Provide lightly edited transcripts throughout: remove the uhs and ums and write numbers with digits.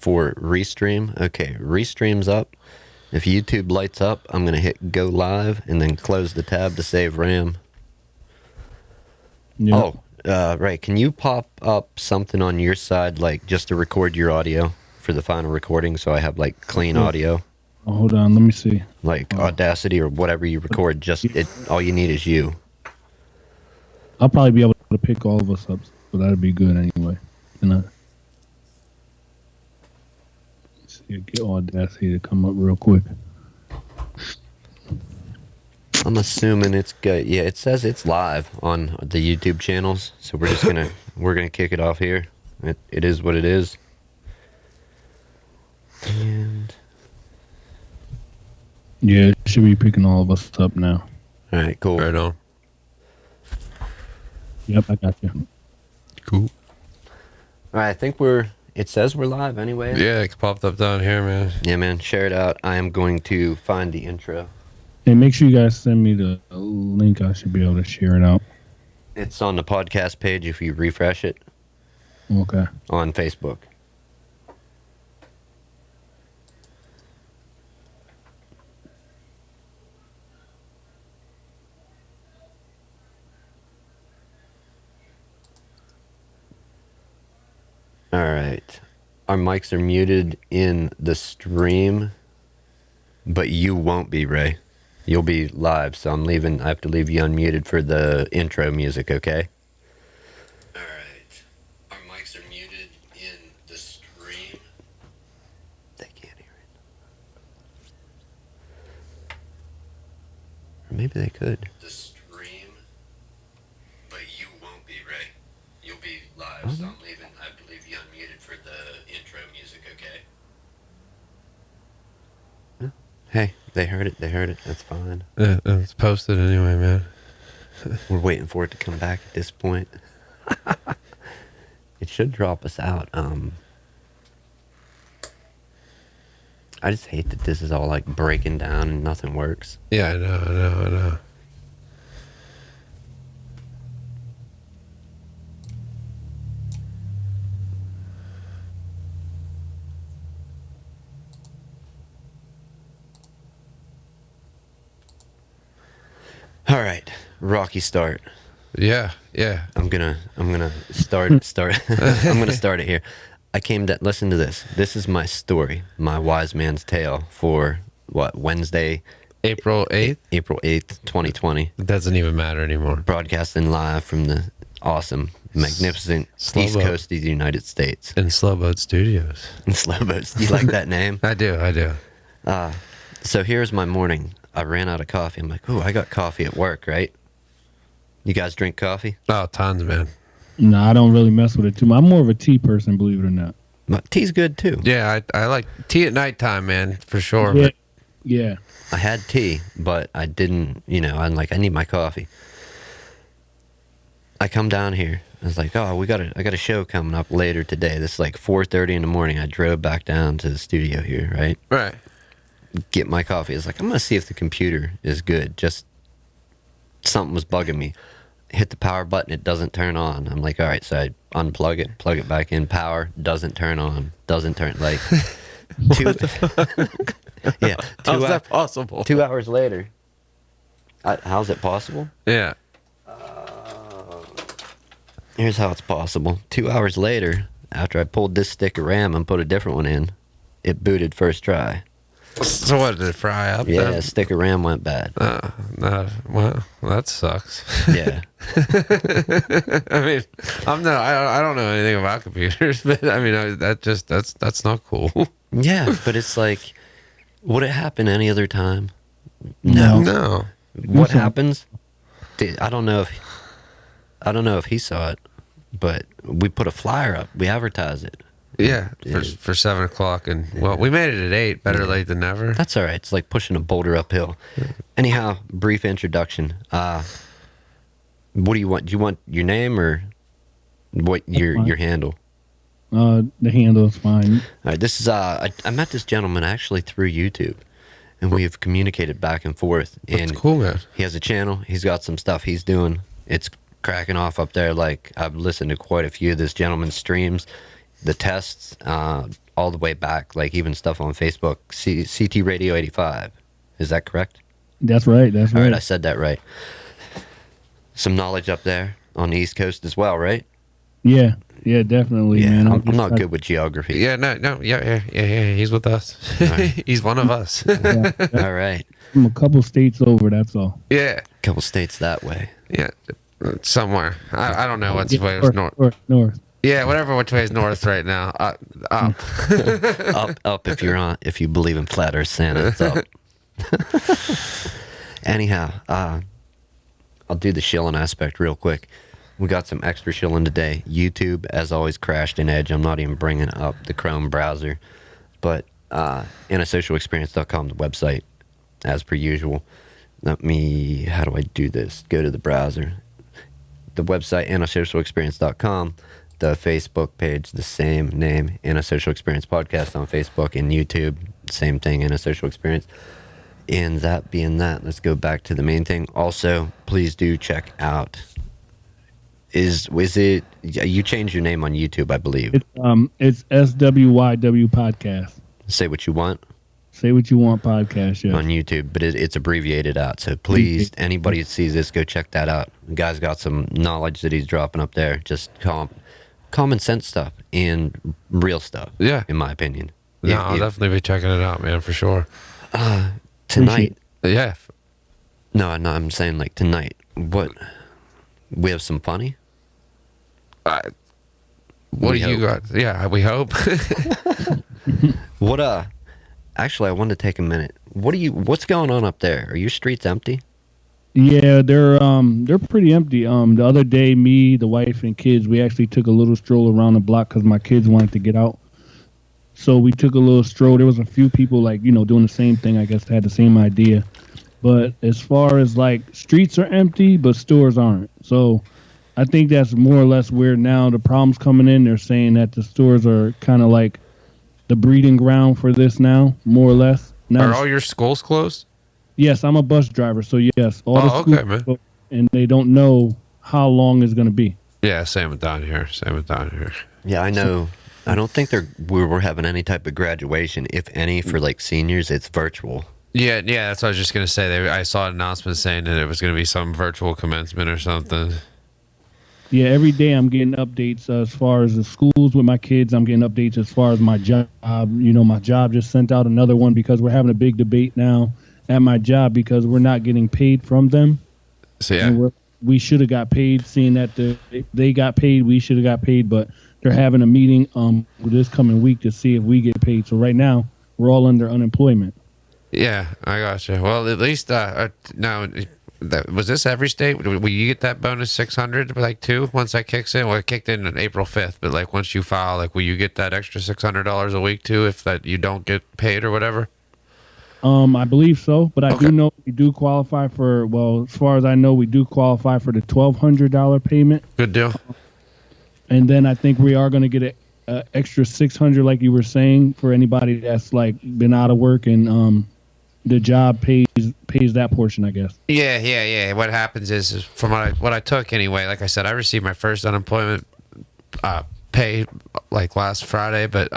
for restream. Okay, restream's up. If YouTube lights up, I'm going to hit go live and then close the tab to save RAM. Yep. Oh, right. Can you pop up something on your side, like just to record your audio for the final recording so I have like clean audio? Oh, hold on, let me see. Like Audacity or whatever you record, just all you need is you. I'll probably be able to pick all of us up, so that'd be good anyway. Let's see, get Audacity to come up real quick. I'm assuming it's good. Yeah, it says it's live on the YouTube channels, so we're just gonna kick it off here. It is what it is. And yeah, it should be picking all of us up now. All right, cool. Right on. Yep, I got you. Cool. All right, I think it says we're live anyway. Yeah, it popped up down here, man. Yeah, man, share it out. I am going to find the intro. Hey, make sure you guys send me the link. I should be able to share it out. It's on the podcast page if you refresh it. Okay. On Facebook. All right. Our mics are muted in the stream, but you won't be, Ray. You'll be live, so I have to leave you unmuted for the intro music, okay? All right. Our mics are muted in the stream. They can't hear it. Or maybe they could. The stream, but you won't be, Ray. You'll be live, so I have to leave you unmuted for the intro music, okay? Hey, they heard it. That's fine. Yeah, it's posted anyway, man. We're waiting for it to come back at this point. It should drop us out. I just hate that this is all like breaking down and nothing works. Yeah, I know. All right, rocky start. Yeah. I'm gonna start. I'm gonna start it here. I came to listen to this. This is my story, my wise man's tale for what, Wednesday, April 8th? April 8th, 2020. It doesn't even matter anymore. Broadcasting live from the awesome, magnificent East Coast of the United States. In Slowboat Studios. In Slowboats. You like that name? I do. So here's my morning. I ran out of coffee. I'm like, oh, I got coffee at work, right? You guys drink coffee? Oh, tons, man. No, I don't really mess with it too much. I'm more of a tea person, believe it or not. But tea's good too. Yeah, I like tea at nighttime, man, for sure. Yeah. But Yeah. I had tea, but I didn't, I'm like, I need my coffee. I come down here. I was like, oh, I got a show coming up later today. This is like 4:30 in the morning. I drove back down to the studio here, right? Right. Get my coffee. It's like, I'm going to see if the computer is good. Just something was bugging me. Hit the power button, it doesn't turn on. I'm like, all right, so I unplug it, plug it back in, power, doesn't turn on, like yeah. How's that possible? 2 hours later. How's it possible? Yeah. Here's how it's possible. 2 hours later, after I pulled this stick of RAM and put a different one in, it booted first try. So what, did it fry up? Yeah, then? stick of RAM went bad. No, well, that sucks. Yeah. I mean, I don't know anything about computers, but I mean, that's not cool. Yeah, but it's like, would it happen any other time? No. What happens? Dude, I don't know if he saw it, but we put a flyer up. We advertise it. Yeah, for 7 o'clock, and well, we made it at 8. Better late than never. That's all right. It's like pushing a boulder uphill. Anyhow, brief introduction. What do you want? Do you want your name or what your handle? The handle is fine. All right. This is I met this gentleman actually through YouTube, and we have communicated back and forth. And that's cool, man. He has a channel. He's got some stuff he's doing. It's cracking off up there. Like, I've listened to quite a few of this gentleman's streams. The tests, all the way back, like even stuff on Facebook. CT Radio 85. Is that correct? That's right. That's All right. right, I said that right. Some knowledge up there on the East Coast as well, right? Yeah, definitely, Yeah, man. I'm not good with geography. Yeah, no, yeah. He's with us. Right. He's one of us. Yeah, All right. I'm a couple states over. That's all. Yeah, Couple states that way. yeah, somewhere. I don't know what's Yeah, way north. north. Yeah, whatever which way is north right now. Up. Up if you believe in flat Earth Santa, it's up. Anyhow, I'll do the shilling aspect real quick. We got some extra shilling today. YouTube, as always, crashed in Edge. I'm not even bringing up the Chrome browser, but antisocialexperience.com, the website, as per usual. How do I do this? Go to the browser. The website, antisocialexperience.com. The Facebook page, the same name, Antisocial Experience Podcast on Facebook, and YouTube, same thing, Antisocial Experience. And that being that, let's go back to the main thing. Also, please do check out. Is it you changed your name on YouTube, I believe. It's S.W.Y.W podcast. Say what you want Say what you want podcast. Yeah. on YouTube, but it's abbreviated out. So please, anybody that sees this, go check that out. The guy's got some knowledge that he's dropping up there. Just common sense stuff and real stuff. Yeah. In my opinion. No, I'll definitely be checking it out, man, for sure. Tonight. Yeah. No, I'm saying like tonight. What? We have some funny. What We do you hope. got? Yeah, we hope. What? Actually, I wanted to take a minute. What's going on up there? Are your streets empty? Yeah, they're pretty empty. The other day, me, the wife, and kids, we actually took a little stroll around the block because my kids wanted to get out. So we took a little stroll. There was a few people doing the same thing. I guess had the same idea. But as far as streets are empty, but stores aren't. So I think that's more or less where now the problem's coming in. They're saying that the stores are kind of like the breeding ground for this now, more or less. Now, Are all your schools closed? yes, I'm a bus driver, so yes, all the Oh, schools okay, man. are closed, and they don't know how long it's going to be. Yeah, same with down here. Yeah, I know. I don't think we're having any type of graduation. If any, for seniors, it's virtual. Yeah, that's what I was just gonna say. I saw an announcement saying that it was gonna be some virtual commencement or something. Yeah, every day I'm getting updates as far as the schools with my kids. I'm getting updates as far as my job. My job just sent out another one because we're having a big debate now at my job because we're not getting paid from them. So yeah, And we should have got paid, seeing that they got paid, we should have got paid, but they're having a meeting this coming week to see if we get paid. So right now, we're all under unemployment. yeah, I gotcha. Well, at least now, was this every state? Will you get that bonus 600 too once that kicks in? Well, it kicked in on April 5th, but once you file, will you get that extra $600 a week too if that you don't get paid or whatever? I believe so, but I Okay. do know we do qualify for. Well, as far as I know, we do qualify for the $1,200 payment. Good deal. And then I think we are going to get an extra 600, like you were saying, for anybody that's been out of work and the job pays that portion, I guess. Yeah. What happens is from what I took anyway. Like I said, I received my first unemployment pay last Friday, but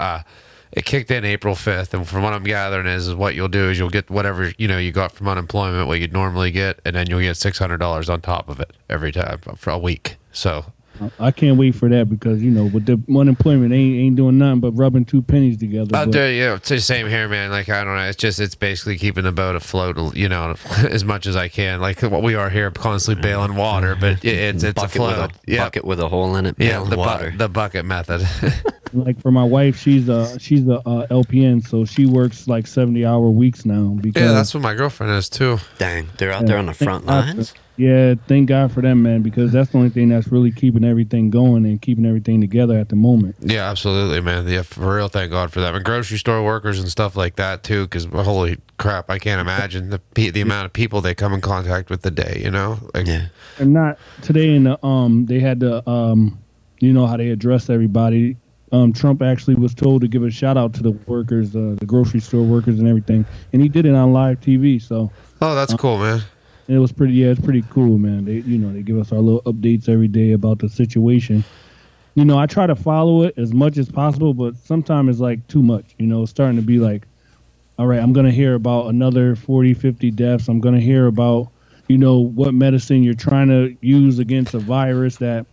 it kicked in April 5th. And from what I'm gathering is what you'll do is you'll get whatever you got from unemployment, what you'd normally get, and then you'll get $600 on top of it every time for a week. So. I can't wait for that because with the unemployment, ain't doing nothing but rubbing two pennies together. But It's the same here, man. I don't know. It's basically keeping the boat afloat, as much as I can. Like what we are here, constantly bailing water, but it's afloat. Bucket with a hole in it. Yeah, bailing water. the bucket method. for my wife, she's a LPN, so she works 70-hour weeks now. Because Yeah, that's what my girlfriend is too. Dang, they're out there on the front lines. Yeah, thank God for them, man, because that's the only thing that's really keeping everything going and keeping everything together at the moment. Yeah, absolutely, man. Yeah, for real, thank God for that. And grocery store workers and stuff like that too, because holy crap, I can't imagine the amount of people they come in contact with a day. Yeah. And not today in the they had to how they address everybody. Trump actually was told to give a shout out to the workers, the grocery store workers and everything, and he did it on live TV. So Oh, that's cool, man. it was pretty. Yeah, it's pretty cool, man. They give us our little updates every day about the situation. I try to follow it as much as possible, but sometimes it's like too much. It's starting to be like, all right, I'm going to hear about another 40, 50 deaths. I'm going to hear about, what medicine you're trying to use against a virus that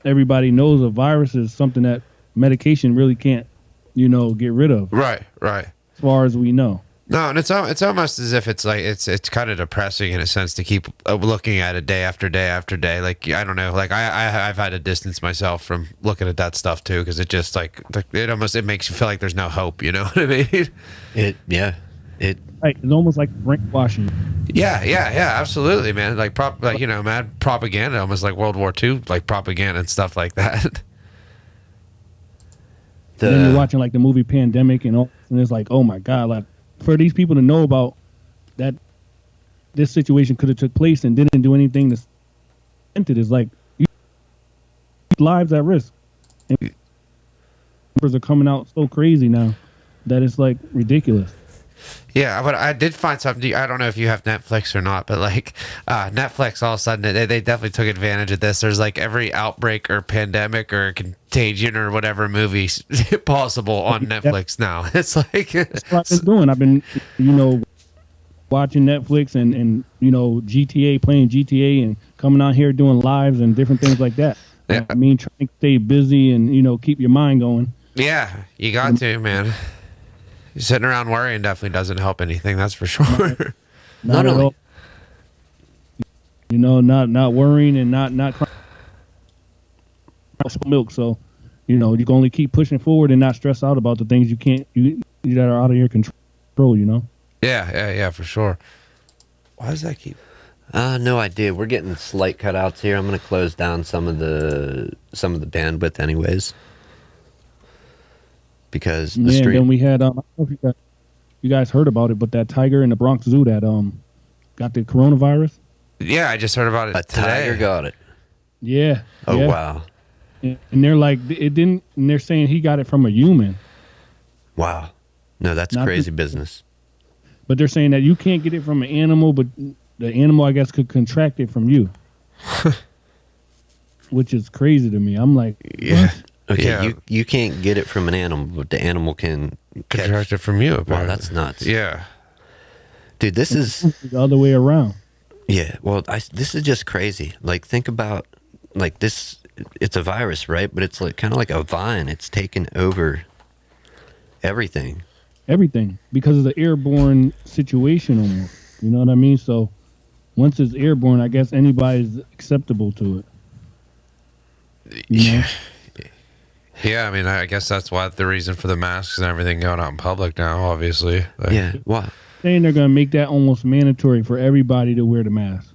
everybody knows a virus is something that medication really can't, get rid of. Right. As far as we know. No, and it's almost as if it's like it's kind of depressing in a sense to keep looking at it day after day after day. Like I don't know, like I've had to distance myself from looking at that stuff too, because it just like it makes you feel like there's no hope. You know what I mean? It Right, it's almost like brainwashing. Yeah, absolutely, man. Like mad propaganda, almost like World War II, like propaganda and stuff like that. And then you're watching like the movie Pandemic and it's like, oh my god, like for these people to know about that this situation could have took place and didn't do anything to prevent it is like lives at risk. And numbers are coming out so crazy now that it's like ridiculous. Yeah, but I did find something. I don't know if you have Netflix or not, but like Netflix, all of a sudden they definitely took advantage of this. There's like every outbreak or pandemic or contagion or whatever movie possible on Netflix now. It's like that's what I've been doing. I've been, watching Netflix and GTA, playing GTA, and coming out here doing lives and different things like that. Yeah. I mean, trying to stay busy and keep your mind going. Yeah, you got to, man. Sitting around worrying definitely doesn't help anything. That's for sure. Not at all. Not worrying and not crying milk. So, you can only keep pushing forward and not stress out about the things that are out of your control. Yeah, for sure. Why does that keep? No idea. We're getting slight cutouts here. I'm going to close down some of the bandwidth, anyways. Because the stream. Then we had I don't know if you guys heard about it, but that tiger in the Bronx Zoo that got the coronavirus. Yeah, I just heard about it today. Tiger got it. Yeah. Oh yeah. wow. And they're like it didn't. And they're saying he got it from a human. Wow. No, that's crazy business. But they're saying that you can't get it from an animal, but the animal, I guess, could contract it from you. Which is crazy to me. I'm like, yeah. What? Okay, Yeah. you can't get it from an animal, but the animal can Contract it from you. Wow, Apparently. that's nuts. Yeah. Dude, this is The other way around. yeah. Well, this is just crazy. Like, think about like this. It's a virus, right? But it's like kind of like a vine. It's taken over everything. Everything. Because of the airborne situation almost. You know what I mean? So once it's airborne, I guess anybody's acceptable to it. Yeah. Yeah, I mean, I guess that's why the reason for the masks and everything going out in public now, obviously. Like, Yeah. Why? Saying they're going to make that almost mandatory for everybody to wear the mask.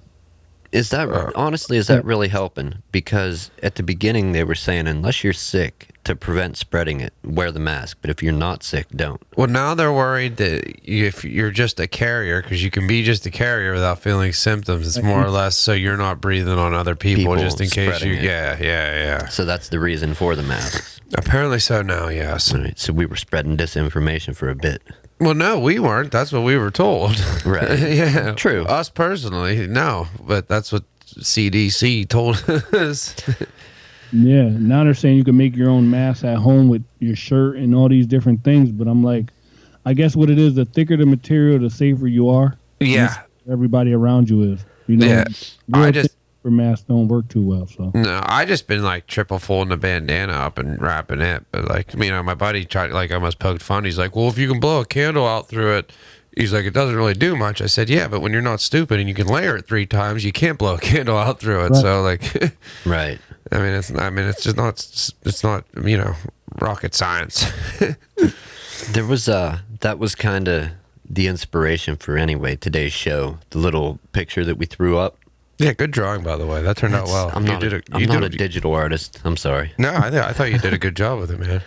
Is that honestly? Is that really helping? Because at the beginning they were saying unless you're sick to prevent spreading it, wear the mask. But if you're not sick, don't. Well, now they're worried that if you're just a carrier, because you can be just a carrier without feeling symptoms, it's more or less so you're not breathing on other people just in case you. spreading it. Yeah. So that's the reason for the masks. Apparently so now, yes. All right. So we were spreading disinformation for a bit. Well, no, we weren't. That's what we were told. Right. Yeah. True. Us personally, no. But that's what CDC told us. Yeah. Now they're saying you can make your own mask at home with your shirt and all these different things. But I'm like, I guess what it is, the thicker the material, the safer you are. Yeah. Everybody around you is. Yeah. I just. Masks don't work too well, so No, I just been like triple folding the bandana up and wrapping it. But like, my buddy tried, like, almost poked fun. He's like, well, if you can blow a candle out through it, he's like, it doesn't really do much. I said, yeah, but when you're not stupid and you can layer it 3 times, you can't blow a candle out through it. Right. So like, Right. it's just not, it's not, rocket science. There was that was kind of the inspiration for today's show. The little picture that we threw up. Yeah, good drawing, by the way. That turned out well. I'm not a digital artist. I'm sorry. No, I thought you did a good job with it, man.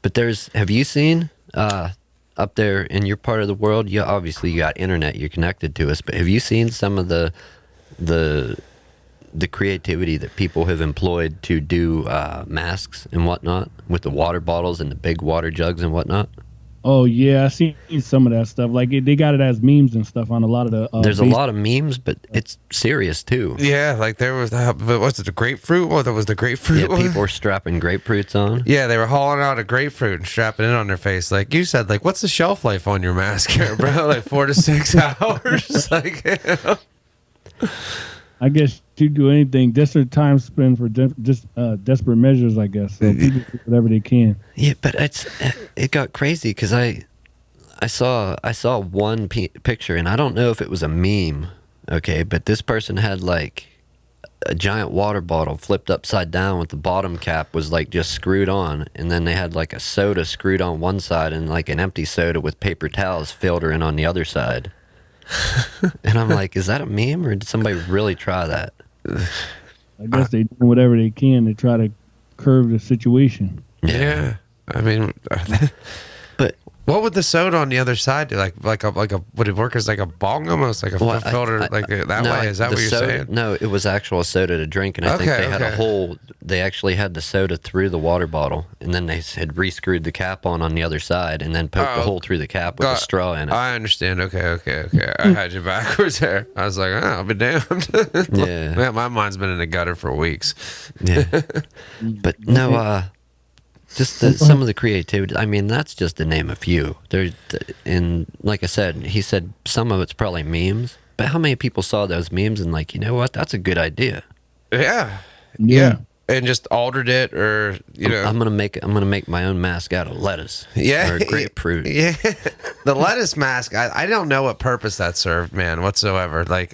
But have you seen up there in your part of the world? Yeah, obviously you got internet. You're connected to us. But have you seen some of the creativity that people have employed to do masks and whatnot with the water bottles and the big water jugs and whatnot? Oh yeah, I seen some of that stuff. Like they got it as memes and stuff on a lot of the. There's a lot of memes, but it's serious too. Yeah, like there was what's it, the grapefruit? Well, there was the grapefruit. Yeah, one. people were strapping grapefruits on. Yeah, they were hauling out a grapefruit and strapping it on their face. Like you said, like what's the shelf life on your mask here, bro? Like 4 to 6 hours. Like, you know? I guess you do anything. Desperate time spent for desperate measures. I guess so. People do whatever they can. Yeah, but it got crazy because I saw one picture, and I don't know if it was a meme. Okay, but this person had like a giant water bottle flipped upside down with the bottom cap was like just screwed on, and then they had like a soda screwed on one side and like an empty soda with paper towels filled in on the other side. And I'm like, is that a meme or did somebody really try that? I guess they do whatever they can to try to curb the situation. Yeah. I mean, but what would the soda on the other side do? Like a would it work as like a bong almost like a filter that way? Is that what you're saying? No, it was actual soda to drink, and I think they had a hole. They actually had the soda through the water bottle, and then they had re-screwed the cap on the other side, and then poked the hole through the cap with a straw in it. I understand. Okay. I had you backwards there. I was like, oh, I'll be damned. Yeah. Man, my mind's been in the gutter for weeks. Yeah. But no, just some of the creativity. I mean, that's just to name a few. And like I said, he said some of it's probably memes. But how many people saw those memes and like, you know what? That's a good idea. Yeah. And just altered it, or you know, I'm gonna make my own mask out of lettuce. Yeah, or grapefruit. Yeah, the lettuce mask. I don't know what purpose that served, man, whatsoever. Like,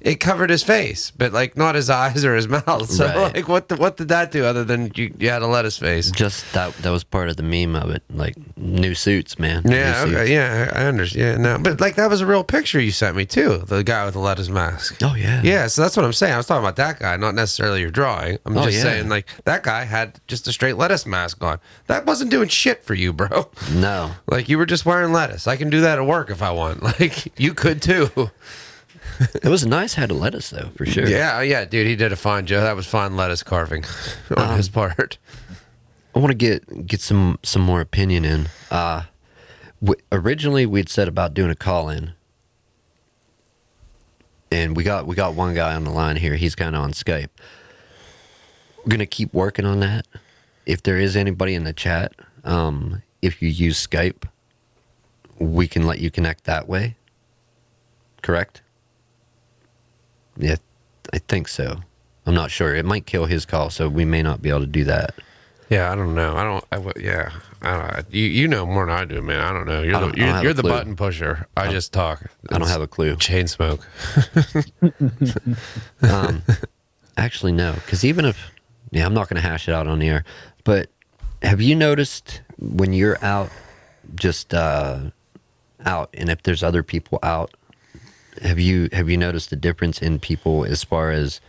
it covered his face, but like not his eyes or his mouth. So Right. like, what did that do other than you had a lettuce face? Just that was part of the meme of it. Like new suits, man. Yeah, New suits. okay, yeah, I understand. Yeah, no, but like that was a real picture you sent me too. The guy with the lettuce mask. Oh yeah. Yeah, so that's what I'm saying. I was talking about that guy, not necessarily your drawing. I'm just saying, like, that guy had just a straight lettuce mask on. That wasn't doing shit for you, bro. No. Like, you were just wearing lettuce. I can do that at work if I want. Like, you could too. It was a nice head of lettuce, though, for sure. Yeah, dude, he did a fine job. That was fine lettuce carving on his part. I want to get some more opinion in. Originally, we'd said about doing a call-in. And we got one guy on the line here. He's kind of on Skype. We're going to keep working on that. If there is anybody in the chat, if you use Skype, we can let you connect that way. Correct? Yeah, I think so. I'm not sure. It might kill his call, so we may not be able to do that. Yeah, I don't know. I don't. You know more than I do, man. I don't know. You're the button pusher. I just talk. I don't have a clue. Chain smoke. Actually, no. Because even if... Yeah, I'm not going to hash it out on the air. But have you noticed when you're out, just out, and if there's other people out, have you noticed a difference in people as far as,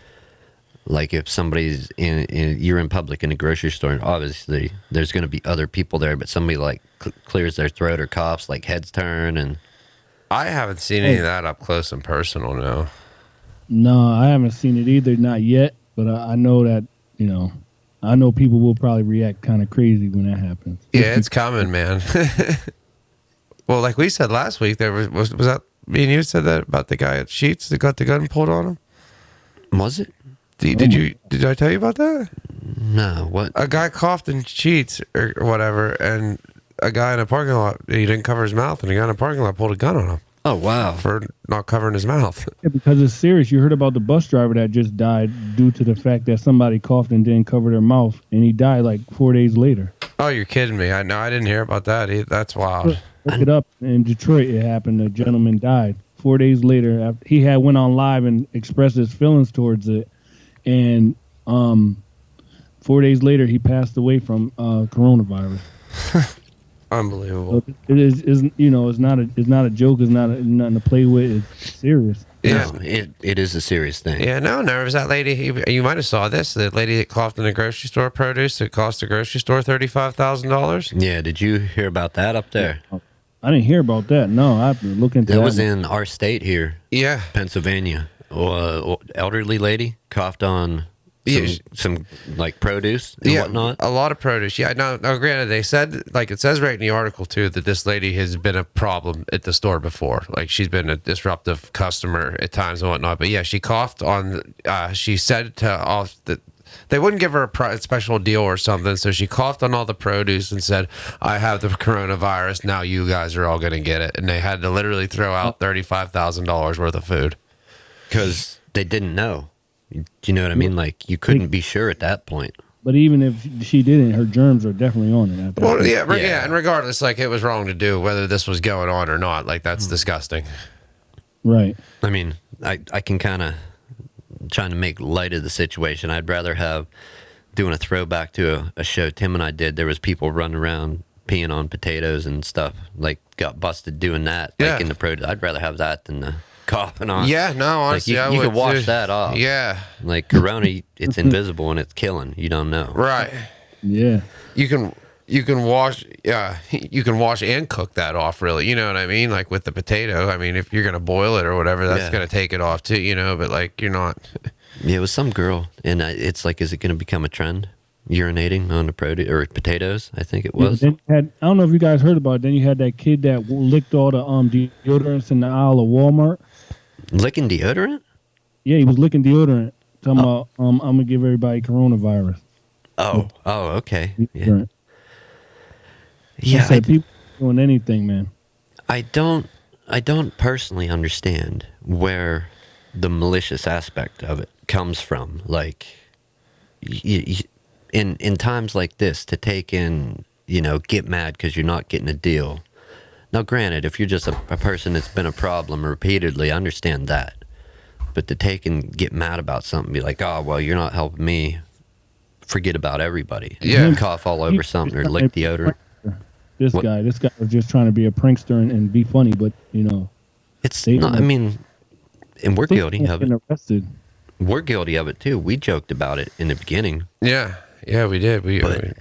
like, if somebody's you're in public in a grocery store, and obviously there's going to be other people there, but somebody, like, clears their throat or coughs, like, heads turn, and... I haven't seen any of that up close and personal, no. No, I haven't seen it either, not yet. But I know that, you know, I know people will probably react kind of crazy when that happens. Yeah, it's coming, man. Well, like we said last week, there was that me and you said that about the guy at Sheets that got the gun pulled on him? Was it? Did I tell you about that? No, what? A guy coughed in Sheets or whatever, and a guy in a parking lot, he didn't cover his mouth, and a guy in a parking lot pulled a gun on him. Oh, wow. For not covering his mouth. Yeah, because it's serious. You heard about the bus driver that just died due to the fact that somebody coughed and didn't cover their mouth, and he died like 4 days later. Oh, you're kidding me. I didn't hear about that. That's wild. Look it up. In Detroit, it happened. A gentleman died 4 days later. After he had went on live and expressed his feelings towards it, and 4 days later, he passed away from coronavirus. Unbelievable. So it is you know, it's not a joke. It's not nothing to play with. It's serious. Yeah, no, it is a serious thing. Yeah, no, there was that lady. You might have saw this. The lady that coughed in the grocery store produce that cost the grocery store $35,000. Yeah, did you hear about that up there? I didn't hear about that. No, I've been looking into that. It was in our state here. Yeah, Pennsylvania. Elderly lady coughed on some like produce and whatnot. A lot of produce. Yeah, no, granted, they said, like it says right in the article too, that this lady has been a problem at the store before. Like she's been a disruptive customer at times and whatnot. But yeah, she coughed on. She said to all that they wouldn't give her a special deal or something, so she coughed on all the produce and said, "I have the coronavirus. Now you guys are all going to get it." And they had to literally throw out $35,000 worth of food because they didn't know. Do you know what I mean? Like you couldn't be sure at that point. But even if she didn't, her germs are definitely on it. At that point. Yeah, and regardless, like it was wrong to do, whether this was going on or not. Like that's disgusting. Right. I mean, I can kind of trying to make light of the situation. I'd rather have doing a throwback to a show Tim and I did. There was people running around peeing on potatoes and stuff. Like got busted doing that. Like in the produce. I'd rather have that than the coughing on. Yeah, no, honestly, like you could wash that off. Yeah, like corona, it's invisible and it's killing. You don't know. Right. Yeah. You can wash. Yeah, you can wash and cook that off. Really, you know what I mean? Like with the potato. I mean, if you're gonna boil it or whatever, that's gonna take it off too. You know, but like you're not. Yeah, it was some girl, and it's like, is it gonna become a trend? Urinating on the produce or potatoes? I think it was. Then I don't know if you guys heard about it. Then you had that kid that licked all the deodorants in the aisle of Walmart. Licking deodorant? Yeah, he was licking deodorant. Talking about, I'm gonna give everybody coronavirus. Oh, okay. Yeah, yeah. People doing anything, man. I don't personally understand where the malicious aspect of it comes from. Like, in times like this, to take in, get mad because you're not getting a deal. Now, granted, if you're just a person that's been a problem repeatedly, I understand that. But to take and get mad about something, be like, oh, well, you're not helping me, forget about everybody. Yeah. Cough all over something or lick deodorant. This guy was just trying to be a prankster and be funny, but, It's not, I mean, and we're guilty of it. Arrested. We're guilty of it, too. We joked about it in the beginning. Yeah, we did.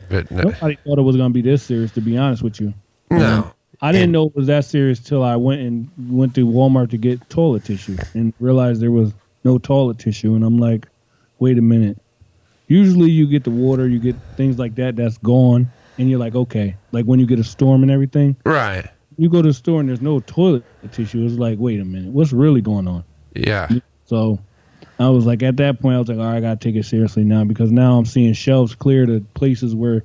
But no. Nobody thought it was going to be this serious, to be honest with you. No. I didn't know it was that serious till I went to Walmart to get toilet tissue and realized there was no toilet tissue. And I'm like, wait a minute. Usually you get the water, you get things like that that's gone, and you're like, okay. Like when you get a storm and everything. Right. You go to the store and there's no toilet tissue. It's like, wait a minute. What's really going on? Yeah. So I was like, at that point, I was like, all right, I got to take it seriously now because now I'm seeing shelves clear to places where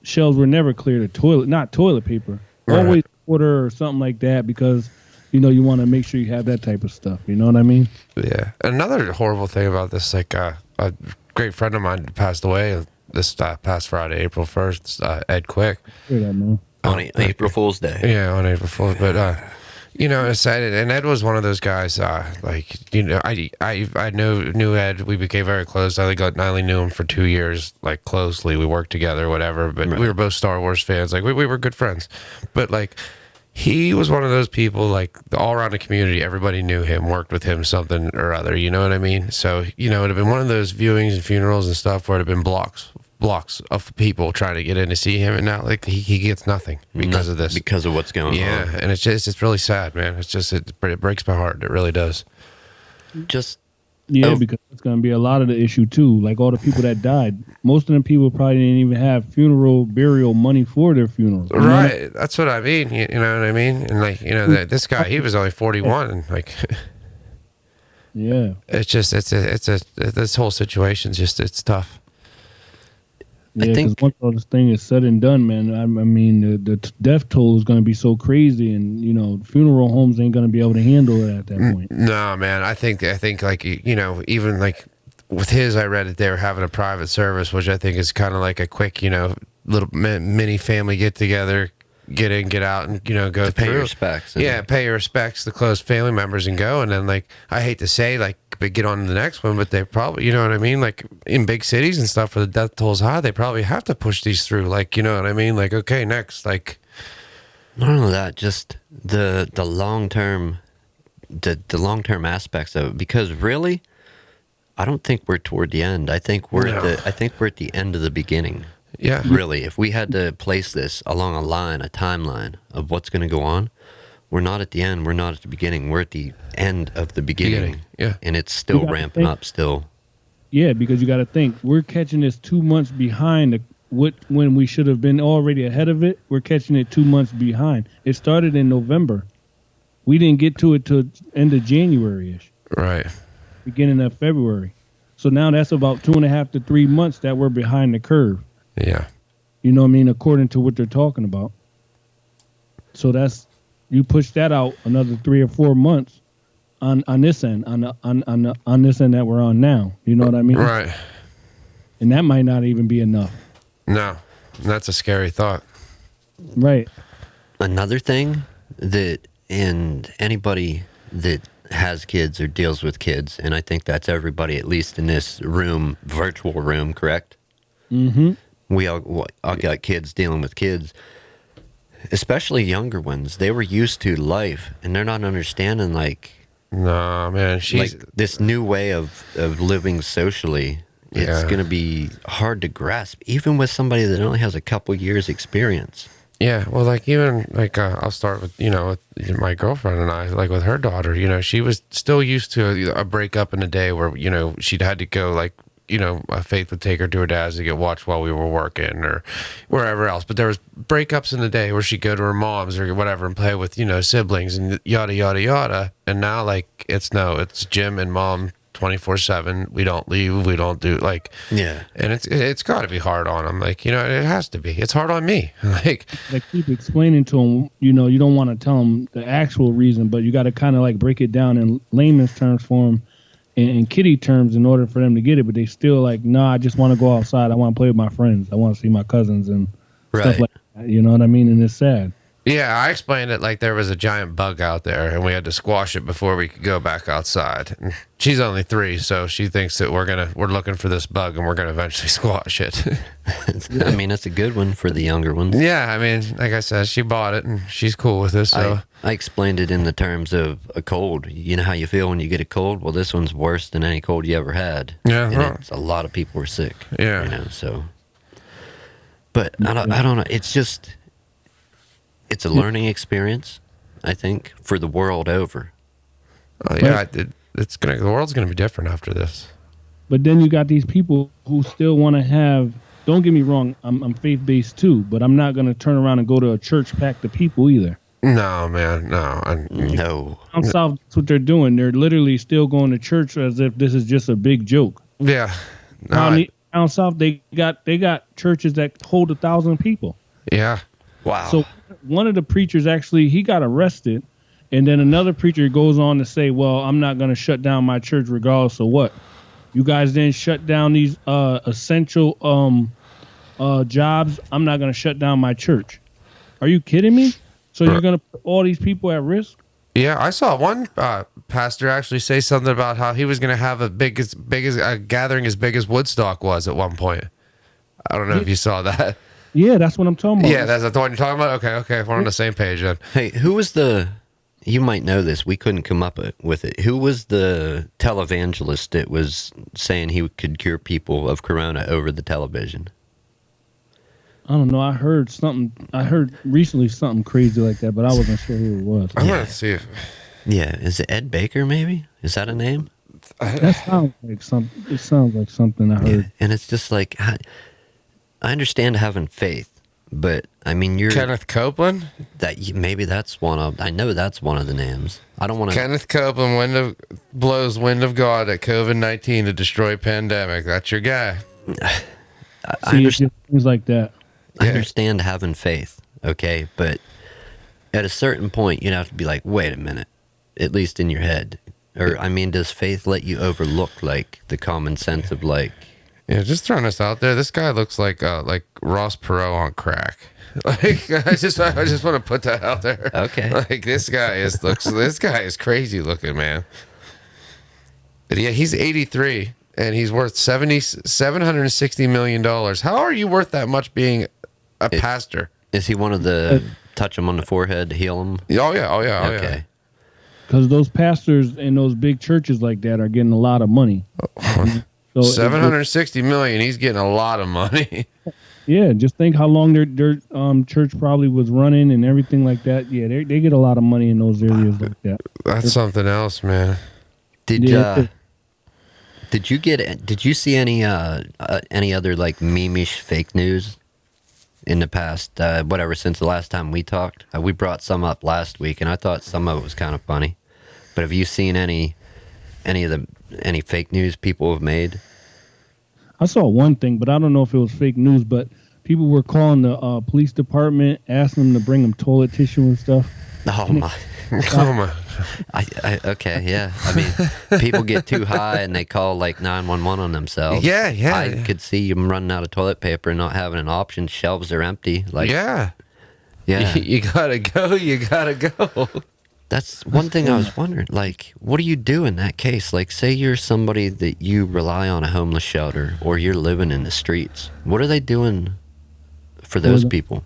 shelves were never clear to not toilet paper. Right. Always water or something like that because, you want to make sure you have that type of stuff. You know what I mean? Yeah. Another horrible thing about this, like a great friend of mine passed away this past Friday, April 1st, Ed Quick. Hear that, man. On April Fool's Day. Yeah, on April Fool's. But, it's sad. And Ed was one of those guys, I knew Ed. We became very close. I only knew him for 2 years, like closely. We worked together, whatever. But we were both Star Wars fans. Like we were good friends. But like he was one of those people, like all around the community, everybody knew him, worked with him, something or other. You know what I mean? So, it would have been one of those viewings and funerals and stuff where it had been blocks of people trying to get in to see him, and now like he gets nothing because of this, because of what's going on. Yeah, and it's really sad, man. It breaks my heart. It really does. Because it's going to be a lot of the issue too. Like all the people that died, most of them people probably didn't even have burial money for their funeral. Right, that's what I mean. You know what I mean? And like this guy, he was only 41, and like. Yeah. It's just this whole situation's just it's tough. Yeah, because once all this thing is said and done, man, I mean, the death toll is going to be so crazy, and funeral homes ain't going to be able to handle it at that point. No, man, I think like even like with his, I read that they were having a private service, which I think is kind of like a quick, little mini family get together, get in, get out, and go to through. Pay your respects. Yeah, pay your respects to close family members and go, and then like I hate to say like. But get on to the next one, but they probably, you know what I mean? Like in big cities and stuff where the death toll's high, they probably have to push these through. Like, you know what I mean? Like, okay, next, like. Not only that, just the long-term, the long-term aspects of it. Because really, I don't think we're toward the end. I think we're at the end of the beginning. Yeah. Really, if we had to place this along a timeline of what's going to go on, we're not at the end. We're not at the beginning. We're at the end of the beginning. Yeah. And it's still ramping up still. Yeah, because you got to think we're catching this 2 months behind when we should have been already ahead of it. We're catching it 2 months behind. It started in November. We didn't get to it till end of January-ish, Right. beginning of February. So now that's about 2.5 to 3 months that we're behind the curve. Yeah. You know what I mean? According to what they're talking about. So you push that out another 3 or 4 months on this end, on this end that we're on now. You know what I mean? Right. And that might not even be enough. No, that's a scary thought. Right. Another thing and anybody that has kids or deals with kids, and I think that's everybody, at least in this room, virtual room, correct? Mm-hmm. We all got kids dealing with kids, especially younger ones. They were used to life, and they're not understanding, like, No, man, she's like this new way of living socially. It's Yeah. going to be hard to grasp, even with somebody that only has a couple years experience. yeah. Well, like even like I'll start with with my girlfriend and I, like with her daughter. She was still used to a breakup in a day where she'd had to go like. Faith would take her to her dad's to get watched while we were working or wherever else. But there was breakups in the day where she'd go to her mom's or whatever and play with, siblings and yada, yada, yada. And now like, it's Jim and mom 24/7. We don't leave. We don't do like, Yeah. and it's gotta be hard on them. Like, it has to be. It's hard on me. Like, They keep explaining to them, you don't want to tell them the actual reason, but you got to kind of like break it down in layman's terms for them in kiddie terms in order for them to get it. But they still like, no, I just want to go outside. I want to play with my friends. I want to see my cousins and stuff like that. You know what I mean? And it's sad. yeah, I explained it like there was a giant bug out there and we had to squash it before we could go back outside. And she's only 3, so she thinks that we're looking for this bug and we're gonna eventually squash it. I mean, it's a good one for the younger ones. Yeah, I mean, like I said, she bought it and she's cool with it. So I explained it in the terms of a cold. You know how you feel when you get a cold? Well, this one's worse than any cold you ever had. Yeah, and right. a lot of people were sick. Yeah. So. But I don't know. It's just, it's a learning experience, I think, for the world over. yeah, the world's gonna be different after this. But then you got these people who still want to have. Don't get me wrong, I'm faith based too, but I'm not gonna turn around and go to a church packed of people either. No, man, no. No. Down south, that's what they're doing. They're literally still going to church as if this is just a big joke. Yeah. No, Down south, they got churches that hold 1,000 people. yeah. Wow. So one of the preachers actually he got arrested, and then another preacher goes on to say, "Well, I'm not going to shut down my church regardless of what. You guys didn't shut down these essential jobs. I'm not going to shut down my church. Are you kidding me? So you're going to put all these people at risk?" Yeah, I saw one pastor actually say something about how he was going to have a gathering as big as Woodstock was at one point. I don't know if you saw that. Yeah, that's what I'm talking about. Yeah, that's the one you're talking about? Okay, we're on the same page then. Hey, who was you might know this, we couldn't come up with it. Who was the televangelist that was saying he could cure people of corona over the television? I don't know. I heard recently something crazy like that, but I wasn't sure who it was. I'm going to see if... Yeah, is it Ed Baker maybe? Is that a name? That sounds like something. It sounds like something I heard. Yeah, and it's just like, I understand having faith, but I mean, Kenneth Copeland? Maybe that's one of. I know that's one of the names. I don't want to. Kenneth Copeland blows wind of God at COVID-19 to destroy pandemic. That's your guy. I understand. Things like that. I understand having faith, okay, but at a certain point, you'd have to be like, wait a minute, at least in your head. Or, I mean, does faith let you overlook, like, the common sense of, like... Yeah, just throwing this out there, this guy looks like Ross Perot on crack. Like, I just want to put that out there. Okay. Like, this guy is crazy looking, man. But yeah, he's 83, and he's worth $760 million. How are you worth that much being a pastor? Is he one of the touch him on the forehead, heal him? Oh, yeah. Okay. Because those pastors in those big churches like that are getting a lot of money. So $760 million. He's getting a lot of money. Yeah, just think how long their church probably was running and everything like that. Yeah, they get a lot of money in those areas like that. That's something else, man. Did Did you see any other like meme-ish fake news in the past, whatever, since the last time we talked? We brought some up last week, and I thought some of it was kind of funny. But have you seen any fake news people have made? I saw one thing, but I don't know if it was fake news. But people were calling the police department, asking them to bring them toilet tissue and stuff. Oh my! Oh my! Okay, yeah. I mean, people get too high and they call like 911 on themselves. Yeah. I could see them running out of toilet paper and not having an option. Shelves are empty. Like, yeah. yeah. You gotta go. You gotta go. That's one thing I was wondering. Like, what do you do in that case? Like, say you're somebody that you rely on a homeless shelter, or you're living in the streets. What are they doing for those people?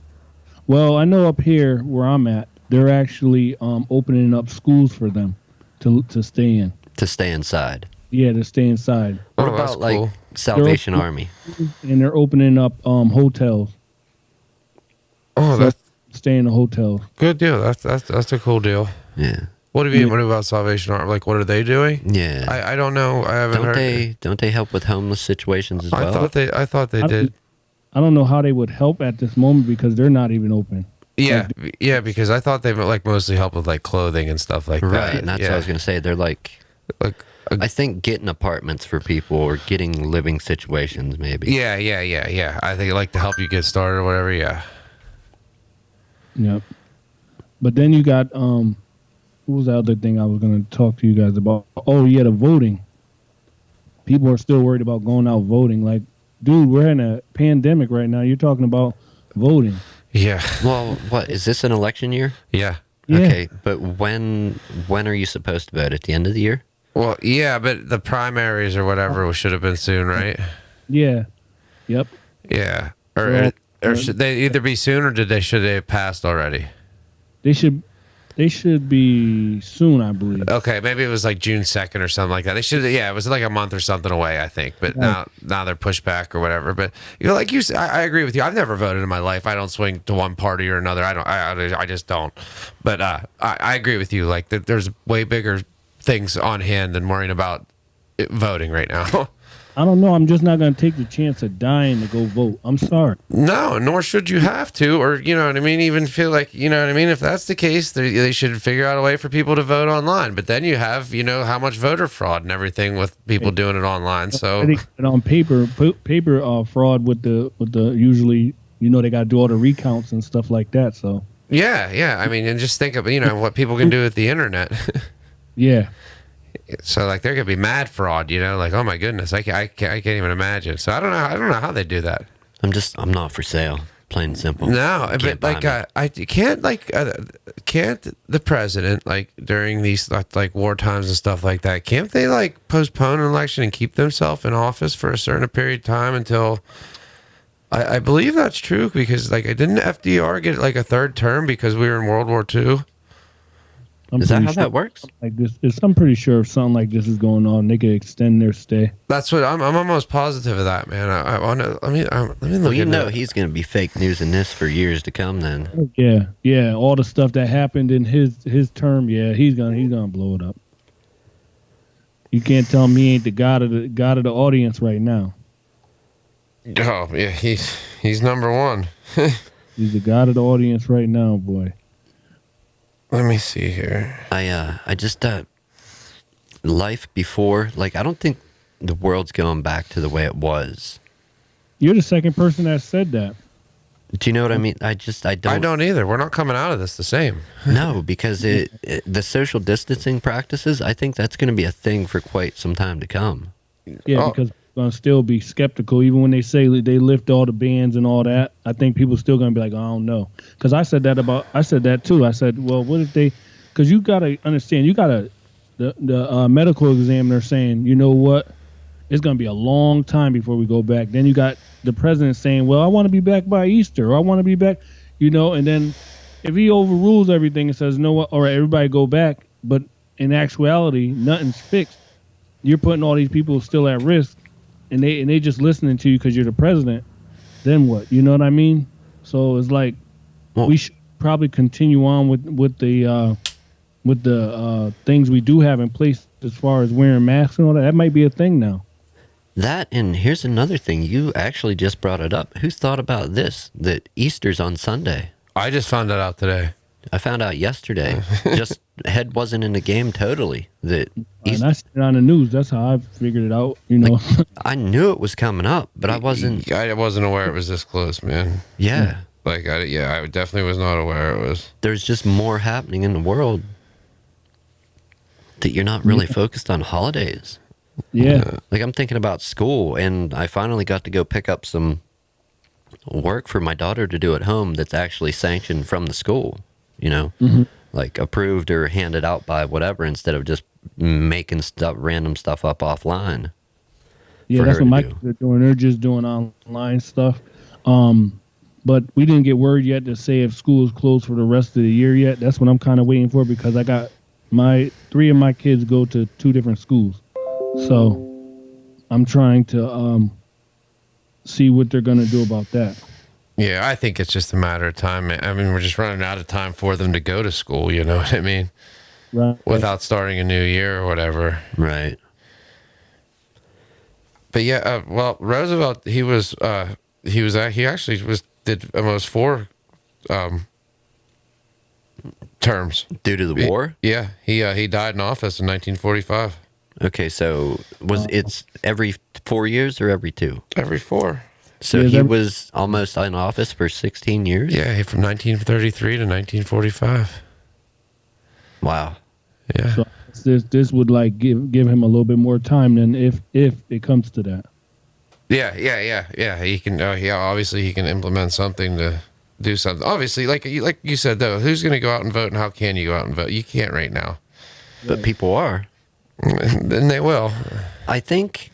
Well, I know up here where I'm at, they're actually opening up schools for them to stay in. To stay inside. Yeah, to stay inside. What about like Salvation Army? And they're opening up hotels. Oh, that's stay in the hotels. good deal. That's a cool deal. Yeah. What do you mean? What about Salvation Army? Like, what are they doing? Yeah. I don't know. I haven't heard. Don't they help with homeless situations as well? I thought they did. I don't know how they would help at this moment because they're not even open. Yeah, because I thought they would like mostly help with like clothing and stuff like that. Right, and that's what I was gonna say. They're like I think getting apartments for people or getting living situations, maybe. Yeah. I think like to help you get started or whatever. Yeah. Yep. But then you got what was the other thing I was gonna talk to you guys about? Oh yeah, the voting. People are still worried about going out voting. Like, dude, we're in a pandemic right now. You're talking about voting. Yeah. Well, what is this an election year? Yeah. Okay, but when are you supposed to vote? At the end of the year? Well, yeah, but the primaries or whatever should have been soon, right? Yeah. Yep. Yeah. Or should they either be soon or should they have passed already? They should be soon, I believe. Okay, maybe it was like June 2nd or something like that. They should, yeah, it was like a month or something away, I think. But now they're pushed back or whatever. But you know, like you said, I agree with you. I've never voted in my life. I don't swing to one party or another. I just don't. But I agree with you. Like there's way bigger things on hand than worrying about voting right now. I don't know. I'm just not going to take the chance of dying to go vote. I'm sorry. No, nor should you have to, or you know what I mean. Even feel like you know what I mean. If that's the case, they should figure out a way for people to vote online. But then you have how much voter fraud and everything with people doing it online. So I think on paper fraud with the usually they got to do all the recounts and stuff like that. So yeah. I mean, and just think of what people can do with the internet. Yeah. So like there could be mad fraud, like oh my goodness, I can't even imagine. So I don't know how they do that. I'm not for sale, plain and simple. No, but like I can't can't the president like during these like war times and stuff like that, can't they like postpone an election and keep themselves in office for a certain period of time until I believe that's true because like didn't FDR get like a third term because we were in World War II? Is that how that works? Like this, I'm pretty sure if something like this is going on, they could extend their stay. That's what I'm almost positive of that, man. I want to. Let me look. Well, he's going to be fake news in this for years to come. Then. Yeah. All the stuff that happened in his term, yeah, he's gonna blow it up. You can't tell me he ain't the god of the audience right now. Oh yeah, he's number one. He's the god of the audience right now, boy. Let me see here. I just life before, like I don't think the world's going back to the way it was. You're the second person that said that. Do you know what I mean? I don't. I don't either. We're not coming out of this the same. No, because the social distancing practices, I think that's going to be a thing for quite some time to come. Yeah, because we're going to still be skeptical. Even when they say they lift all the bans and all that, I think people still going to be like, I don't know. Because I said that too. I said, well, what if they, because you got to understand, the medical examiner saying, you know what, it's going to be a long time before we go back. Then you got the president saying, well, I want to be back by Easter, or I want to be back, and then if he overrules everything and says, no, what, all right, everybody go back, but in actuality, nothing's fixed. You're putting all these people still at risk, and they just listening to you because you're the president. Then what? You know what I mean? So it's like we should probably continue on with the things we do have in place as far as wearing masks and all that. That might be a thing now. That, and here's another thing. You actually just brought it up. Who thought about this? That Easter's on Sunday. I just found that out today. I found out yesterday. Just head wasn't in the game totally. That And I seen it on the news. That's how I figured it out. You know. I knew it was coming up, but I wasn't. I wasn't aware it was this close, man. Yeah. Like, I definitely was not aware it was. There's just more happening in the world that you're not really focused on holidays. Yeah. Like, I'm thinking about school, and I finally got to go pick up some work for my daughter to do at home that's actually sanctioned from the school, you know, like approved or handed out by whatever, instead of just making random stuff up offline. Yeah, that's what my kids are doing. They're just doing online stuff. But we didn't get word yet to say if school is closed for the rest of the year yet. That's what I'm kind of waiting for, because I got three of my kids go to 2 different schools. So I'm trying to see what they're going to do about that. Yeah, I think it's just a matter of time. I mean, we're just running out of time for them to go to school, you know what I mean? Right. Without starting a new year or whatever. Right. But yeah, well, Roosevelt, he actually did almost 4 terms Due to the war? Yeah, he died in office in 1945. Okay, so it's every 4 years or every 2? Every 4. So Yeah, he was almost in office for 16 years? Yeah, from 1933 to 1945. Wow. Yeah. So this would like give him a little bit more time than if it comes to that. Yeah. He can. Obviously, he can implement something to do something. Obviously, like you said though, who's going to go out and vote, and how can you go out and vote? You can't right now. But people are. Then they will. I think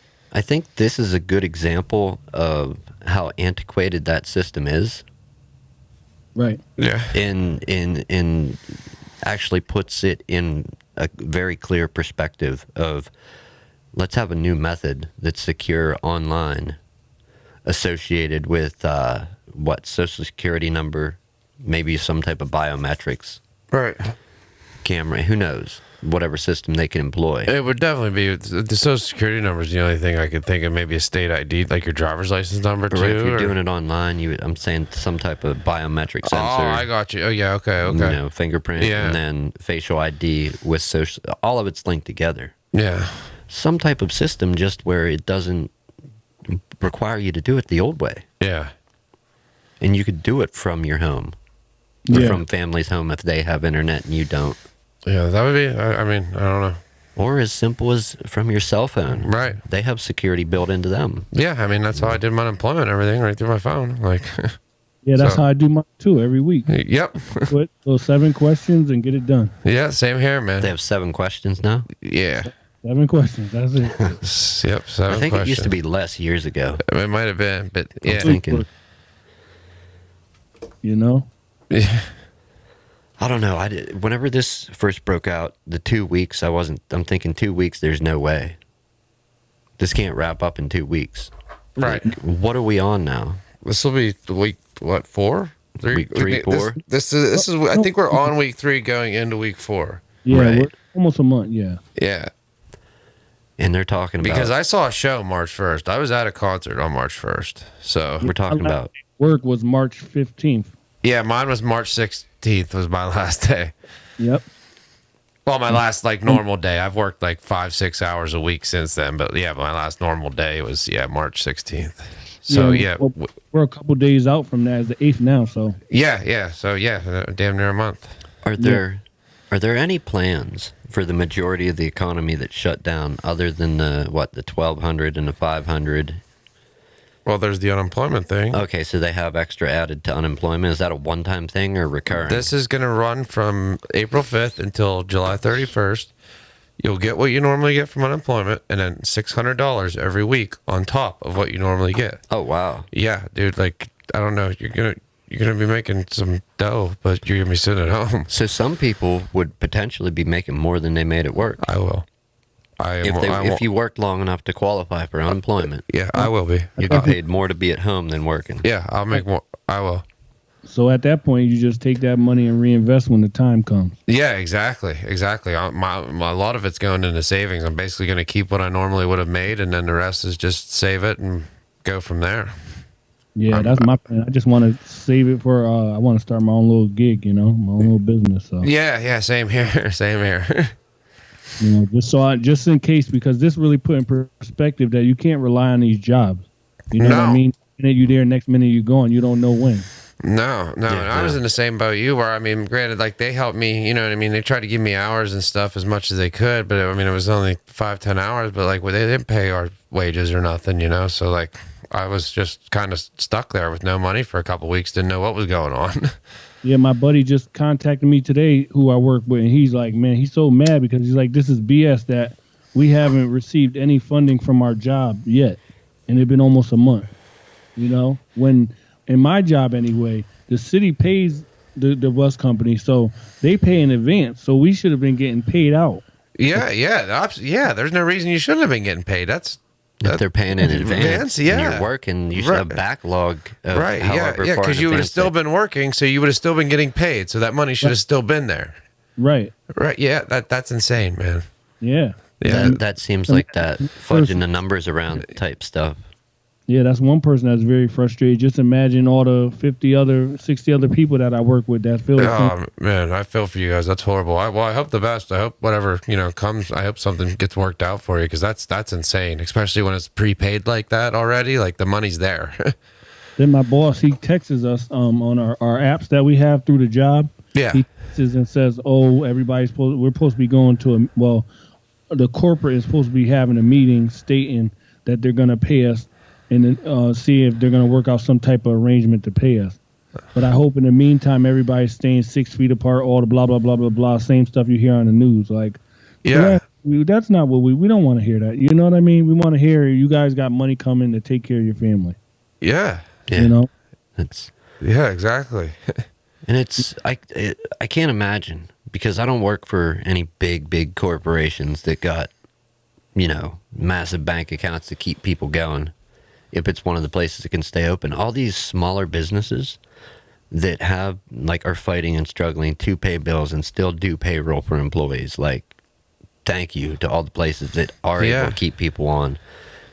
this is a good example of how antiquated that system is. Right. Yeah. In actually puts it in a very clear perspective of, let's have a new method that's secure online, associated with social security number, maybe some type of biometrics, Right. camera, who knows, whatever system they can employ. It would definitely be the social security number is the only thing I could think of. Maybe a state ID, like your driver's license number too. Or if you're doing it online, I'm saying some type of biometric sensor. Oh, I got you. Oh yeah, okay. You know, fingerprint, and then facial ID with social. All of it's linked together. Yeah. Some type of system just where it doesn't require you to do it the old way, Yeah. and you could do it from your home, or from family's home if they have internet and you don't. Yeah, that would be. I mean, I don't know. Or as simple as from your cell phone. Right. They have security built into them. Yeah, I mean that's how I did my unemployment and everything right through my phone. Like. Yeah, that's how I do mine too every week. Yep. Put those 7 questions and get it done. Yeah, same here, man. They have 7 questions now. Yeah. 7 questions. That's it. Yep. 7 I think questions. it used to be less years ago. It might have been, but yeah. I'm thinking. You know. Yeah. I don't know. Whenever this first broke out, the 2 weeks, I'm thinking 2 weeks, there's no way. This can't wrap up in 2 weeks. Right. Like, what are we on now? This will be week, what, 4? Week 3, 4? This is, I think we're on week 3 going into week 4. Yeah, Right. we're almost a month. Yeah. Yeah. And they're talking about... Because I saw a show March 1st. I was at a concert on March 1st. So... We're talking about... Work was March 15th. Yeah, mine was March 16th was my last day. Yep. Well, my last, like, normal day. I've worked, like, 5-6 hours a week since then. But, yeah, my last normal day was, March 16th. So, yeah. Well, we're a couple days out from that. It's the 8th now, so. Yeah. So, damn near a month. Are there any plans for the majority of the economy that shut down other than the 1,200 and the 500? Well, there's the unemployment thing. Okay, so they have extra added to unemployment. Is that a one-time thing or recurring? This is going to run from April 5th until July 31st. You'll get what you normally get from unemployment, and then $600 every week on top of what you normally get. Oh, wow. Yeah, dude. Like, I don't know. You're gonna be making some dough, but you're gonna be sitting at home. So some people would potentially be making more than they made at work. I will. If you worked long enough to qualify for unemployment. Yeah, I will be. You get paid more to be at home than working. Yeah, I'll make more. I will. So at that point, you just take that money and reinvest when the time comes. Yeah, exactly. My a lot of it's going into savings. I'm basically going to keep what I normally would have made, and then the rest is just save it and go from there. Yeah, that's my plan. I just want to save it for. I want to start my own little gig, my own little business. So Yeah, same here, same here. just in case, because this really put in perspective that you can't rely on these jobs. You know what I mean? Minute you there, next minute you gone. You don't know when. No. And I was in the same boat you were. I mean, granted, like they helped me, you know what I mean? They tried to give me hours and stuff as much as they could, but I mean, it was only 5-10 hours, but like, well, they didn't pay our wages or nothing, So like, I was just kind of stuck there with no money for a couple weeks, didn't know what was going on. Yeah, my buddy just contacted me today, who I work with, and he's like, man, he's so mad because he's like, this is BS that we haven't received any funding from our job yet, and it's been almost a month. When in my job anyway, the city pays the bus company, so they pay in advance. So we should have been getting paid out. Yeah. There's no reason you shouldn't have been getting paid. If they're paying in advance, yeah. and you're working, you should have a backlog of however far because you would have still been working, so you would have still been getting paid. So that money should have still been there. Right. Yeah, that's insane, man. Yeah. Yeah, that seems like that fudging the numbers around type stuff. Yeah, that's one person that's very frustrated. Just imagine all the 60 other people that I work with that feel. Oh man, I feel for you guys. That's horrible. I hope the best. I hope whatever comes. I hope something gets worked out for you because that's insane. Especially when it's prepaid like that already. Like the money's there. Then my boss, he texts us on our apps that we have through the job. Yeah. He texts and says, "Oh, we're supposed to be going to the corporate is supposed to be having a meeting stating that they're going to pay us." And then see if they're going to work out some type of arrangement to pay us. But I hope in the meantime, everybody's staying 6 feet apart, all the blah, blah, blah, blah, blah, same stuff you hear on the news. Like, yeah, that's not what we don't want to hear that. You know what I mean? We want to hear you guys got money coming to take care of your family. Yeah. Yeah, exactly. And I can't imagine because I don't work for any big corporations that got, massive bank accounts to keep people going. If it's one of the places that can stay open, all these smaller businesses that are fighting and struggling to pay bills and still do payroll for employees, like, thank you to all the places that are able to keep people on.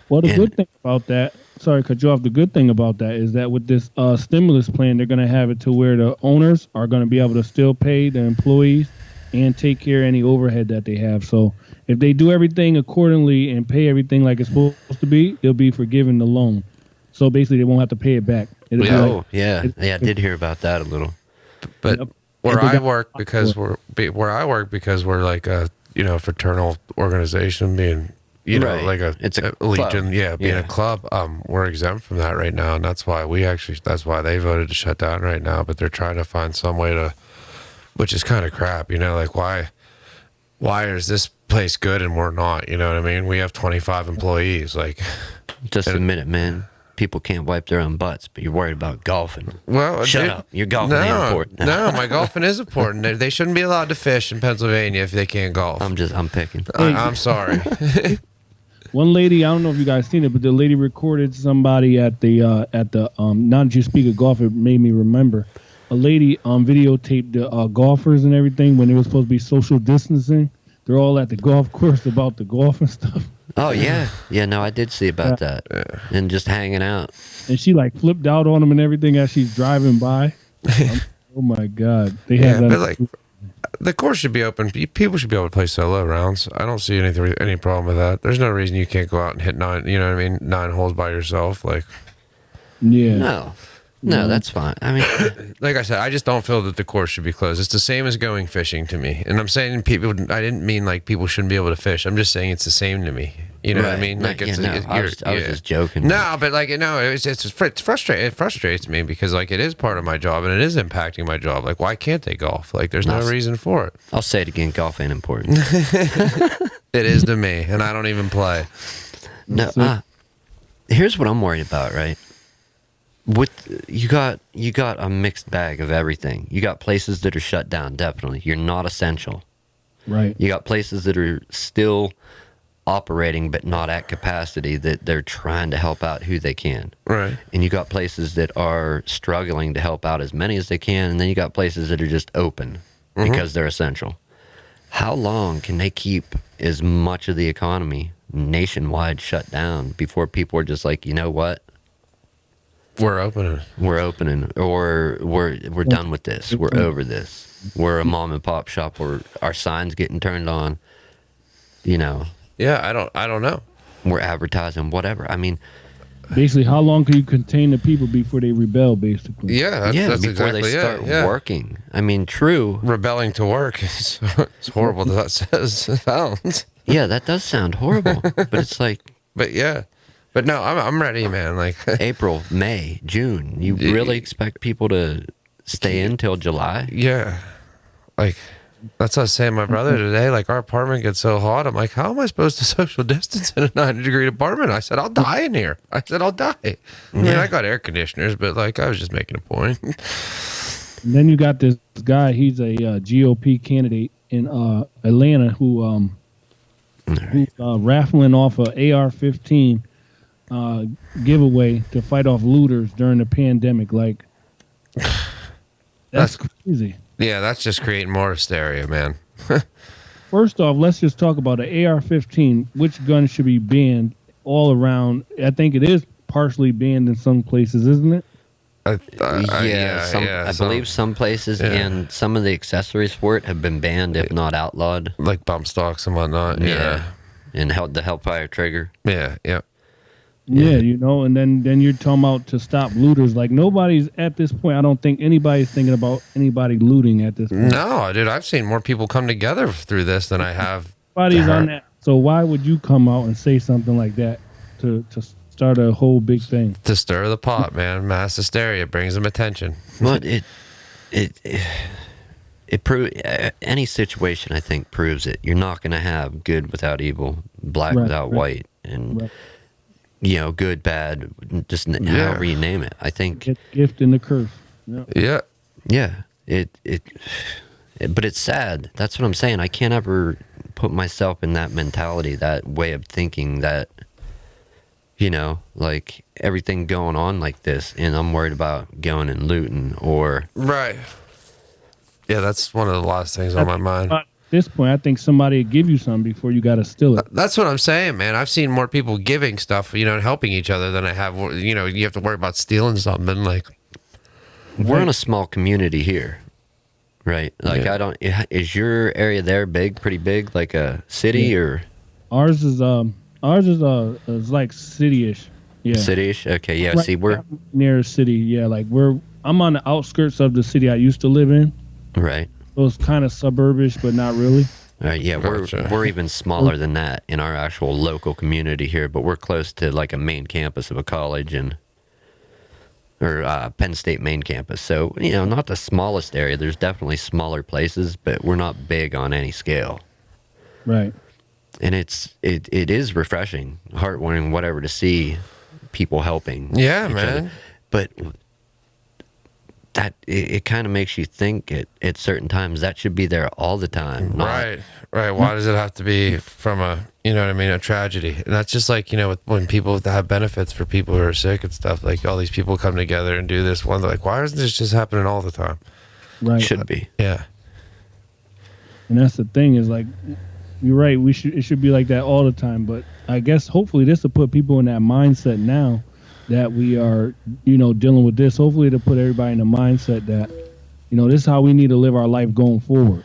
Well, the good thing about that, sorry to cut you off, the good thing about that is that with this stimulus plan, they're going to have it to where the owners are going to be able to still pay the employees and take care of any overhead that they have. So if they do everything accordingly and pay everything like it's supposed to be, they'll be forgiven the loan. So basically, they won't have to pay it back. I did hear about that a little. But where I work because we're like a fraternal organization, being like it's a legion, being a club. We're exempt from that right now, and that's why they voted to shut down right now. But they're trying to find some way to, which is kind of crap, like why is this place good and we're not? You know what I mean? We have 25 employees. Like, just admit it, man. People can't wipe their own butts, but you're worried about golfing. Well, shut up. Your golfing ain't important. No, my golfing is important. They shouldn't be allowed to fish in Pennsylvania if they can't golf. I'm picking. I'm sorry. One lady, I don't know if you guys seen it, but the lady recorded somebody at the now that you speak of golf, it made me remember. A lady videotaped the golfers and everything when it was supposed to be social distancing. They're all at the golf course about the golf and stuff. Oh, yeah. Yeah, no, I did see about that. And just hanging out. And she, flipped out on them and everything as she's driving by. Oh, my God. They have that. But, the course should be open. People should be able to play solo rounds. I don't see any problem with that. There's no reason you can't go out and hit 9 holes by yourself. Yeah. No, that's fine. I mean, like I said, I just don't feel that the course should be closed. It's the same as going fishing to me. And I'm saying people, I didn't mean people shouldn't be able to fish. I'm just saying it's the same to me. You know what I mean? I was just joking. No, but it's frustrating. It frustrates me because it is part of my job and it is impacting my job. Why can't they golf? There's no reason for it. I'll say it again. Golf ain't important. It is to me, and I don't even play. No. Here's what I'm worried about, right? You got a mixed bag of everything. You got places that are shut down, definitely. You're not essential. Right. You got places that are still operating but not at capacity, that they're trying to help out who they can. Right. And you got places that are struggling to help out as many as they can, and then you got places that are just open because they're essential. How long can they keep as much of the economy nationwide shut down before people are just like, you know what? We're opening, or we're done with this. We're over this. We're a mom and pop shop where our signs getting turned on. You know. Yeah, I don't know. We're advertising whatever. I mean, basically, how long can you contain the people before they rebel? Basically. Yeah, that's before exactly they start it. Yeah. working. I mean, true. Rebelling to work. It's horrible that sounds. Yeah, that does sound horrible, but it's like. But yeah. But no, I'm ready, man. Like April, May, June. You really expect people to stay in till July? Yeah. Like, that's what I was saying to my brother today. Like, our apartment gets so hot. I'm like, how am I supposed to social distance in a 90-degree apartment? I said, I'll die in here. I mean, I got air conditioners, but like, I was just making a point. And then you got this guy. He's a GOP candidate in Atlanta who's raffling off a AR-15 giveaway to fight off looters during the pandemic. Like, that's crazy. Yeah, that's just creating more hysteria, man. First off, let's just talk about the AR-15. Which gun should be banned all around? I think it is partially banned in some places, isn't it? I believe some places and some of the accessories for it have been banned, if not outlawed. Like bump stocks and whatnot. Yeah. And the Hellfire trigger. Yeah. Yeah, you know, and then you're talking about to stop looters. Like, nobody's at this point. I don't think anybody's thinking about anybody looting at this point. No, dude, I've seen more people come together through this than I have. Nobody's on that. So why would you come out and say something like that to start a whole big thing? To stir the pot, man. Mass hysteria brings them attention. But it proves any situation. I think proves it. You're not going to have good without evil, black without white, and. You know, good, bad, just however you name it. I think gift and the curse. Yeah. But it's sad. That's what I'm saying. I can't ever put myself in that mentality, that way of thinking, that, you know, like everything going on like this, and I'm worried about going and looting or. Right. Yeah, that's one of the last things on my mind. At this point, I think somebody would give you something before you got to steal it. That's what I'm saying, man. I've seen more people giving stuff, you know, and helping each other than I have, you know, you have to worry about stealing something. Like, we're in a small community here, right? Like, is your area there pretty big, like a city or? Ours is like city-ish. Yeah. City-ish? Okay, yeah, right, see, we're near a city, yeah. Like, I'm on the outskirts of the city I used to live in. Right. So it's kind of suburbish, but not really. Yeah, we're even smaller than that in our actual local community here, but we're close to like a main campus of a college or Penn State main campus. So, you know, not the smallest area. There's definitely smaller places, but we're not big on any scale. Right. And it is refreshing, heartwarming, whatever, to see people helping. Yeah, man. Other. But that it kind of makes you think at certain times that should be there all the time. Right. Why does it have to be from a, you know what I mean, a tragedy? And that's just like, you know, when people have benefits for people who are sick and stuff, like all these people come together and do this one. They're like, why isn't this just happening all the time? Right. Should be. Yeah. And that's the thing is, like, you're right. It should be like that all the time. But I guess hopefully this will put people in that mindset now that we are, you know, dealing with this. Hopefully to put everybody in the mindset that, you know, this is how we need to live our life going forward.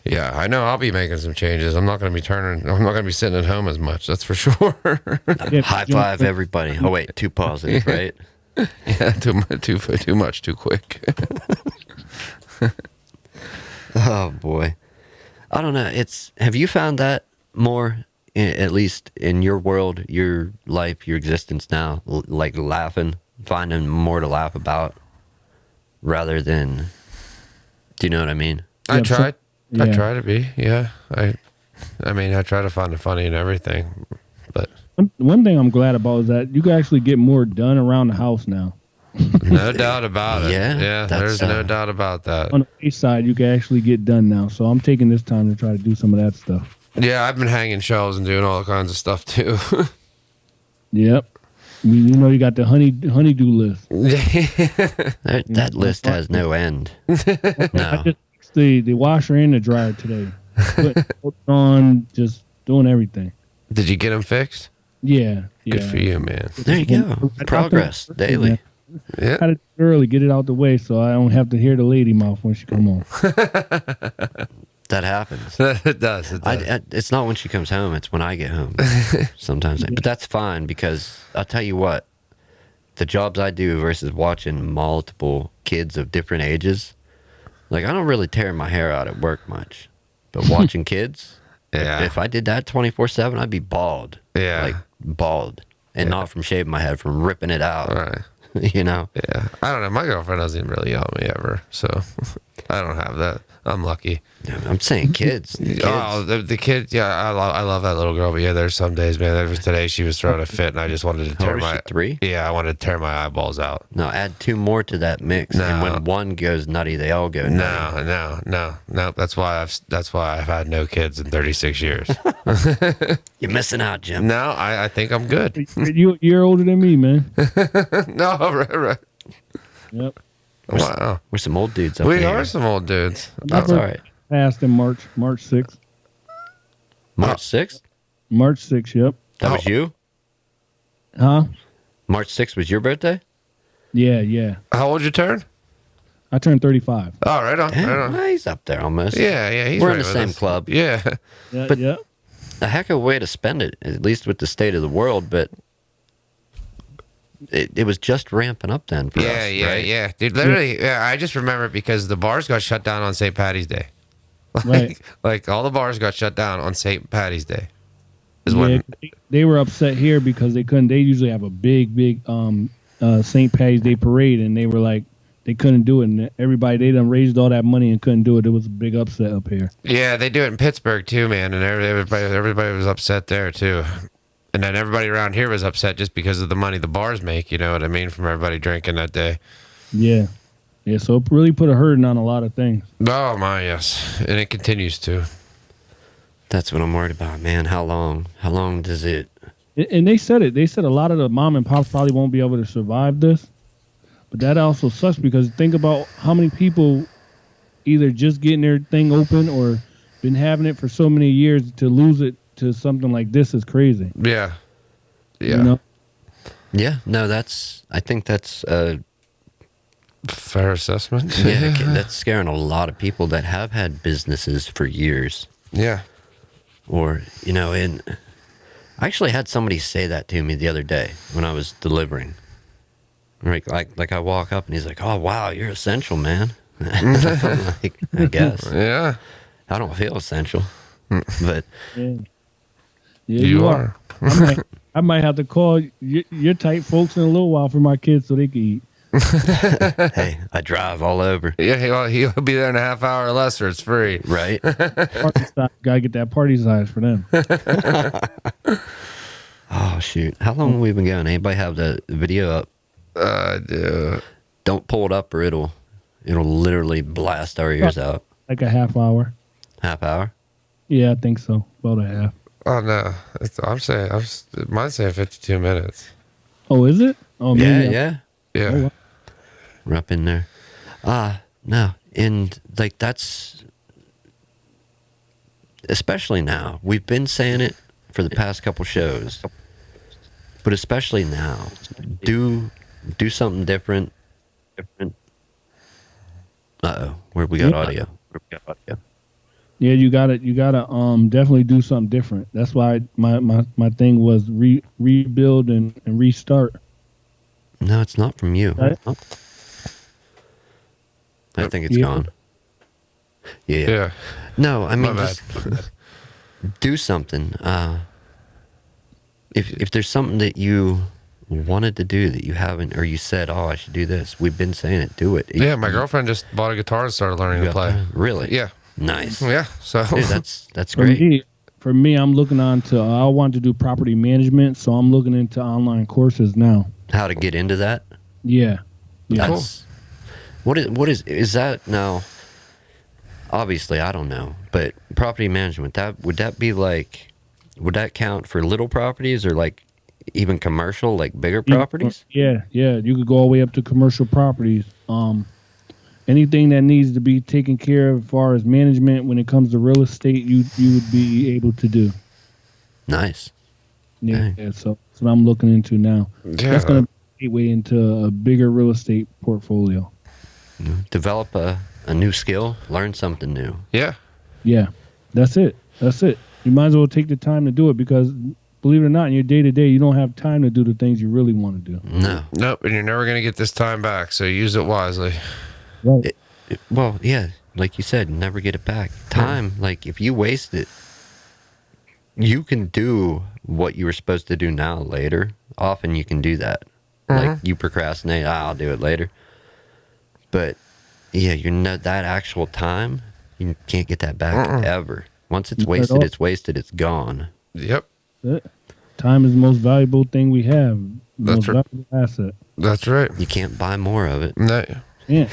Yeah, I know. I'll be making some changes. I'm not going to be sitting at home as much. That's for sure. High five, everybody. Oh, wait, too positive, right? Yeah, too much, too quick. Oh, boy. I don't know. Have you found that more, at least in your world, your life, your existence now, like finding more to laugh about rather than, do you know what I mean? I try to be, yeah. I mean, I try to find the funny in everything, but one thing I'm glad about is that you can actually get more done around the house now. No doubt about it. Yeah, there's no doubt about that. On the east side, you can actually get done now. So I'm taking this time to try to do some of that stuff. Yeah, I've been hanging shelves and doing all kinds of stuff too. Yep. You know, you got the honeydew list. That list has no end. I No. just fixed the washer and the dryer today. Putting clothes on, just doing everything. Did you get them fixed? Yeah. Good for you, man. There you go. Progress daily. Yeah. Got it early, get it out the way, so I don't have to hear the lady mouth when she come home. That happens. It does. It's not when she comes home. It's when I get home. Sometimes, but that's fine because I'll tell you what, the jobs I do versus watching multiple kids of different ages, like I don't really tear my hair out at work much, but watching kids, Yeah. if I did that 24/7, I'd be bald. Yeah. Like bald, and not from shaving my head, from ripping it out. Right. You know. Yeah. I don't know. My girlfriend doesn't really yell at me ever, so I don't have that. I'm lucky. I'm saying kids. Oh, the kid. Yeah, I love that little girl. But yeah, there's some days, man. There was today she was throwing a fit, and I just wanted to How tear old is my she, 3? Yeah, I wanted to tear my eyeballs out. No, add 2 more to that mix, and No. when one goes nutty, they all go nutty. No. That's why I've had no kids in 36 years. You're missing out, Jim. No, I think I'm good. You're older than me, man. No, right. Yep. Wow. We're some old dudes up We here. are some old dudes. That's all right. Passed in March 6th. March 6th? March 6th, yep. That was you? Huh? March 6th was your birthday? Yeah. How old you turn? I turned 35. Oh, right on. Damn, Right on. well, he's up there almost. Yeah. He's We're right in the with same us. club. Yeah. Yeah, But- yeah. A heck of a way to spend it, at least with the state of the world, but it was just ramping up then for us, right? Yeah. Dude, literally, I just remember it because the bars got shut down on St. Patty's Day. Right. Like all the bars got shut down on St. Patty's Day. Yeah, they were upset here because they couldn't. They usually have a big St. Patty's Day parade, and they were like they couldn't do it. And they done raised all that money and couldn't do it. It was a big upset up here. Yeah, they do it in Pittsburgh too, man, and everybody was upset there too. And then everybody around here was upset just because of the money the bars make. You know what I mean? From everybody drinking that day. Yeah. So it really put a hurting on a lot of things. Oh my, yes, and it continues to. That's what I'm worried about, man. How long? How long does it? And they said it. They said a lot of the mom and pops probably won't be able to survive this. But that also sucks because think about how many people either just getting their thing open or been having it for so many years. To lose it to something like this is crazy. Yeah. You know? Yeah, no, I think that's Fair assessment. yeah, that's scaring a lot of people that have had businesses for years. Yeah. Or, and I actually had somebody say that to me the other day when I was delivering. Like I walk up and he's like, "Oh, wow, you're essential, man." I'm like, I guess. Yeah. I don't feel essential, but Yeah, You are. I might have to call your type folks in a little while for my kids so they can eat. hey, I drive all over, Yeah, he'll be there in a half hour or less, or it's free. right? Party size, gotta get that party size for them. Oh, shoot. How long have we been going? Anybody have the video up? I do. Don't pull it up or it'll literally blast our ears out. Like a half hour. Half hour? Yeah, I think so. About a half. Oh no, mine's saying 52 minutes. Oh, is it? Oh, maybe. Yeah. Yeah. Oh, wow. We're up in there. No. And like that's especially now. We've been saying it for the past couple shows. But especially now. Do something different. Uh-oh. Where we got audio? Yeah, you gotta definitely do something different. That's why my thing was rebuild and restart. No, it's not from you. Right? I think it's Yeah. gone. Yeah. Yeah. No, I mean, My just do something. If there's something that you wanted to do that you haven't, or you said, "Oh, I should do this," we've been saying it. Do it. Yeah, my girlfriend just bought a guitar and started learning to play. Really? Yeah. Nice. Yeah. So Dude, that's great. For me, I'm looking on to. I want to do property management, so I'm looking into online courses now. How to get into that? Yeah. That's what is that now? obviously I don't know, but property management, would that count for little properties or like even commercial, like bigger properties? Yeah, yeah. You could go all the way up to commercial properties. Anything that needs to be taken care of as far as management when it comes to real estate, you would be able to do. Nice. Yeah, Dang. so that's what I'm looking into now. Yeah. That's going to be a gateway into a bigger real estate portfolio. Develop a new skill, learn something new. Yeah. Yeah, that's it. That's it. You might as well take the time to do it because, believe it or not, in your day to day, you don't have time to do the things you really want to do. No. Nope. And you're never going to get this time back. So use it wisely. Right. Well, yeah, like you said, never get it back. Time, like if you waste it, you can do what you were supposed to do now later. Often you can do that. Like you procrastinate, I'll do it later. But yeah, you're not that actual time. You can't get that back ever. Once it's wasted, it's wasted. It's gone. Yep. That's it. Time is the most valuable thing we have. The most That's right. valuable asset. That's right. You can't buy more of it. No. Yeah.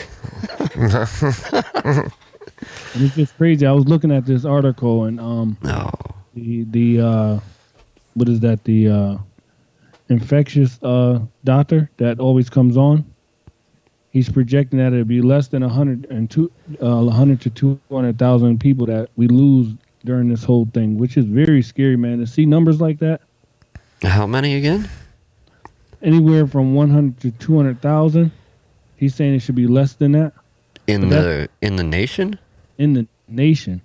And it's just crazy. I was looking at this article and No. the what is that, the infectious doctor that always comes on, he's projecting that it'd be less than 100 to 200,000 people that we lose during this whole thing, which is very scary, man, to see numbers like that. How many again? Anywhere from 100 to 200,000. He's saying it should be less than that In the nation? in the nation.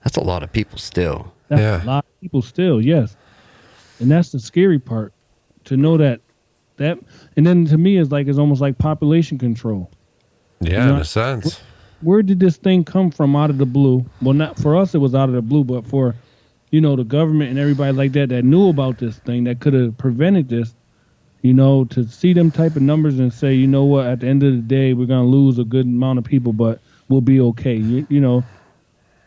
That's a lot of people still. That's Yeah. a lot of people still, yes. And that's the scary part, to know that, and then to me, it's almost like population control. Yeah, You know, in a sense. Where did this thing come from out of the blue? Well, not for us, it was out of the blue, but for, the government and everybody like that knew about this thing, that could have prevented this, to see them type of numbers and say, you know what, at the end of the day, we're going to lose a good amount of people, but we'll be okay. A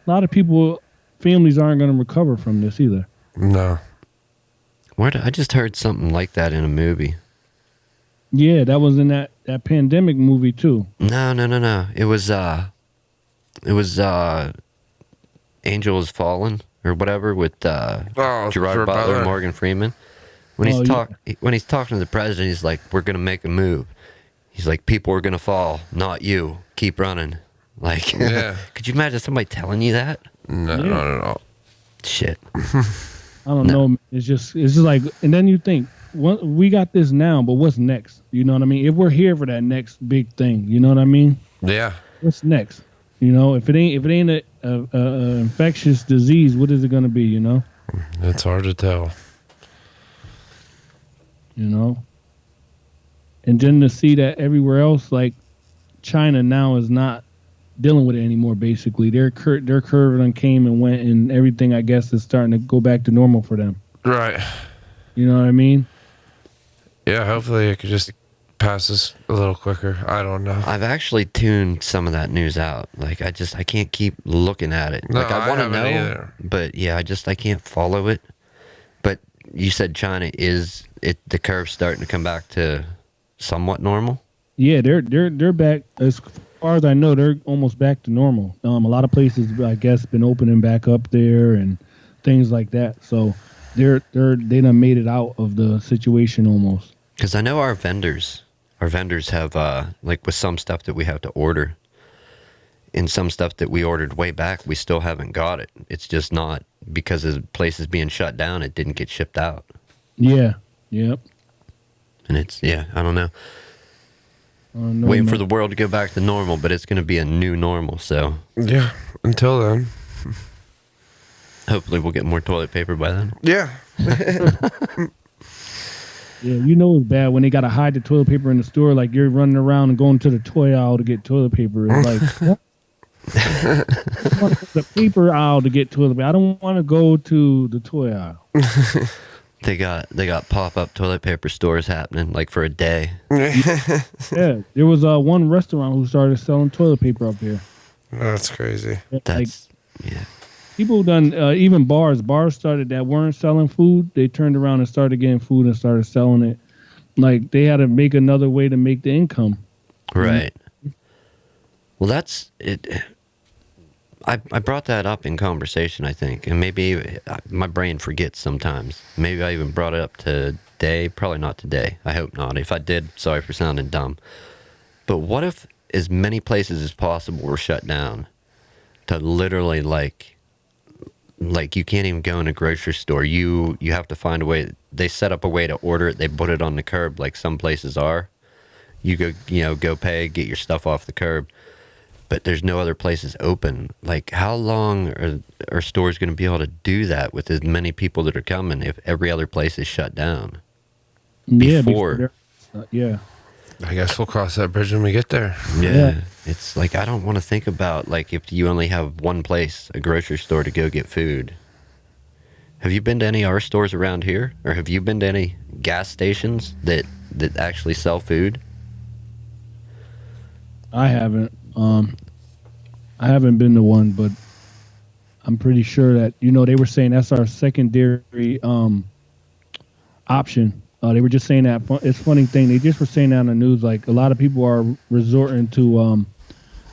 lot of people, families aren't going to recover from this either. No. I just heard something like that in a movie. Yeah, that was in that pandemic movie too. No. It was Angel Has Fallen or whatever with Gerard Butler, Morgan Freeman. When he's talking to the president, he's like, "We're gonna make a move." He's like, "People are gonna fall, not you. Keep running." Like, Yeah. Could you imagine somebody telling you that? No. Shit. I don't know. It's just like, and then you think, we got this now, but what's next? You know what I mean? If we're here for that next big thing, you know what I mean? Yeah. What's next? If it ain't a infectious disease, what is it gonna be? It's hard to tell. And then to see that everywhere else, like China now is not dealing with it anymore. Basically, their curve done came and went, and everything, I guess, is starting to go back to normal for them. Right. You know what I mean? Yeah, hopefully it could just pass this a little quicker. I don't know. I've actually tuned some of that news out. Like, I can't keep looking at it. No, Like, I want to haven't know, either. but yeah, I can't follow it. But you said China the curve's starting to come back to somewhat normal? Yeah, they're back. As far as I know, they're almost back to normal. A lot of places, I guess, been opening back up there and things like that. So they done made it out of the situation almost. Because I know our vendors have, like with some stuff that we have to order, and some stuff that we ordered way back, we still haven't got it. It's just not, because the place is being shut down, it didn't get shipped out. Yeah, yep. And I don't know. Waiting for the world to go back to normal, but it's going to be a new normal, so. Yeah, until then. Hopefully we'll get more toilet paper by then. Yeah. Yeah, it's bad when they got to hide the toilet paper in the store. Like, you're running around and going to the toy aisle to get toilet paper. It's like, what? I want the paper aisle to get toilet paper. I don't want to go to the toy aisle. They got pop-up toilet paper stores happening, like for a day. Yeah, there was one restaurant who started selling toilet paper up here. That's crazy. Yeah. People done, even bars started that weren't selling food. They turned around and started getting food and started selling it. Like, they had to make another way to make the income. Right. Well, that's it. I brought that up in conversation, I think, and maybe my brain forgets sometimes. Maybe I even brought it up today. Probably not today. I hope not. If I did, sorry for sounding dumb. But what if as many places as possible were shut down to literally like you can't even go in a grocery store. You have to find a way. They set up a way to order it. They put it on the curb like some places are. You go pay, get your stuff off the curb. But there's no other places open. Like, how long are stores going to be able to do that with as many people that are coming if every other place is shut down? Before. Yeah. I guess we'll cross that bridge when we get there. Yeah. It's like, I don't want to think about, like, if you only have one place, a grocery store, to go get food. Have you been to any our stores around here? Or have you been to any gas stations that actually sell food? I haven't. I haven't been to one, but I'm pretty sure that they were saying that's our secondary option. They were just saying that. It's a funny thing. They just were saying that on the news. Like, a lot of people are resorting to.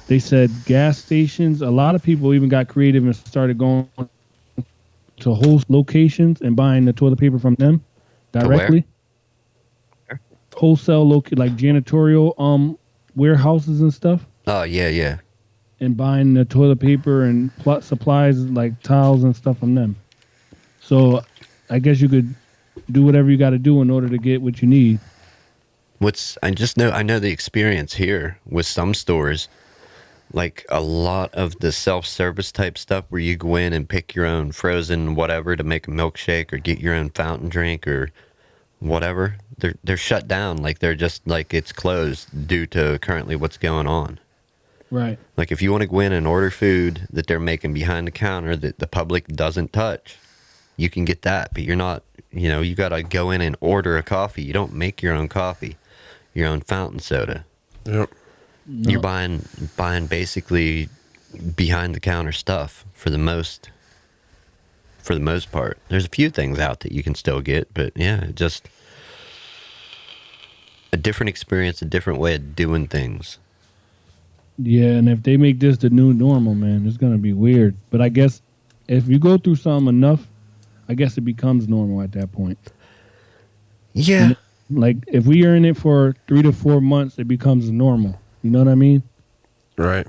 They said gas stations. A lot of people even got creative and started going to whole locations and buying the toilet paper from them directly. Wholesale like janitorial warehouses and stuff. Oh, yeah. And buying the toilet paper and supplies like towels and stuff from them. So I guess you could do whatever you got to do in order to get what you need. I know the experience here with some stores, like a lot of the self-service type stuff where you go in and pick your own frozen whatever to make a milkshake or get your own fountain drink or whatever. They're shut down. Like, they're just like it's closed due to currently what's going on. Right. Like, if you want to go in and order food that they're making behind the counter that the public doesn't touch, you can get that. But you're not, you got to go in and order a coffee. You don't make your own coffee, your own fountain soda. Yep. No. You're buying basically behind the counter stuff for the most part. There's a few things out that you can still get, but yeah, just a different experience, a different way of doing things. Yeah, and if they make this the new normal, man, it's gonna be weird. But I guess if you go through something enough, I guess it becomes normal at that point. Yeah. Like, if we are in it for 3 to 4 months, it becomes normal. You know what I mean? Right.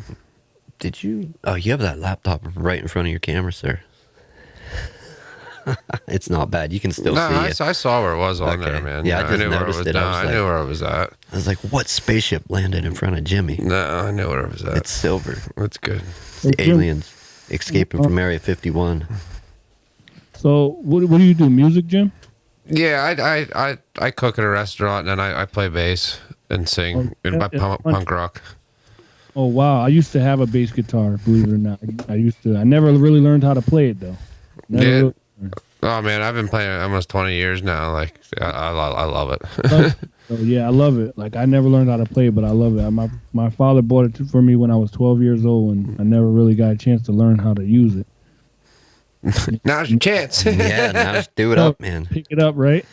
Did you? Oh, you have that laptop right in front of your camera, sir. It's not bad. You can still see it. I saw where it was on there, man. Yeah, I just knew noticed it. I knew where it was at. I was like, what spaceship landed in front of Jimmy? No, I knew where it was at. It's silver. That's good. It's the aliens escaping from Area 51. So, what do you do? Music, Jim? Yeah, I cook at a restaurant and I play bass and sing and punk rock. Oh, wow. I used to have a bass guitar, believe it or not. I never really learned how to play it, though. Oh, man, I've been playing it almost 20 years now. Like, I love it. Oh, yeah, I love it. Like, I never learned how to play it, but I love it. My father bought it for me when I was 12 years old, and I never really got a chance to learn how to use it. Now's your chance. Yeah, now just do it up, man. Pick it up, right?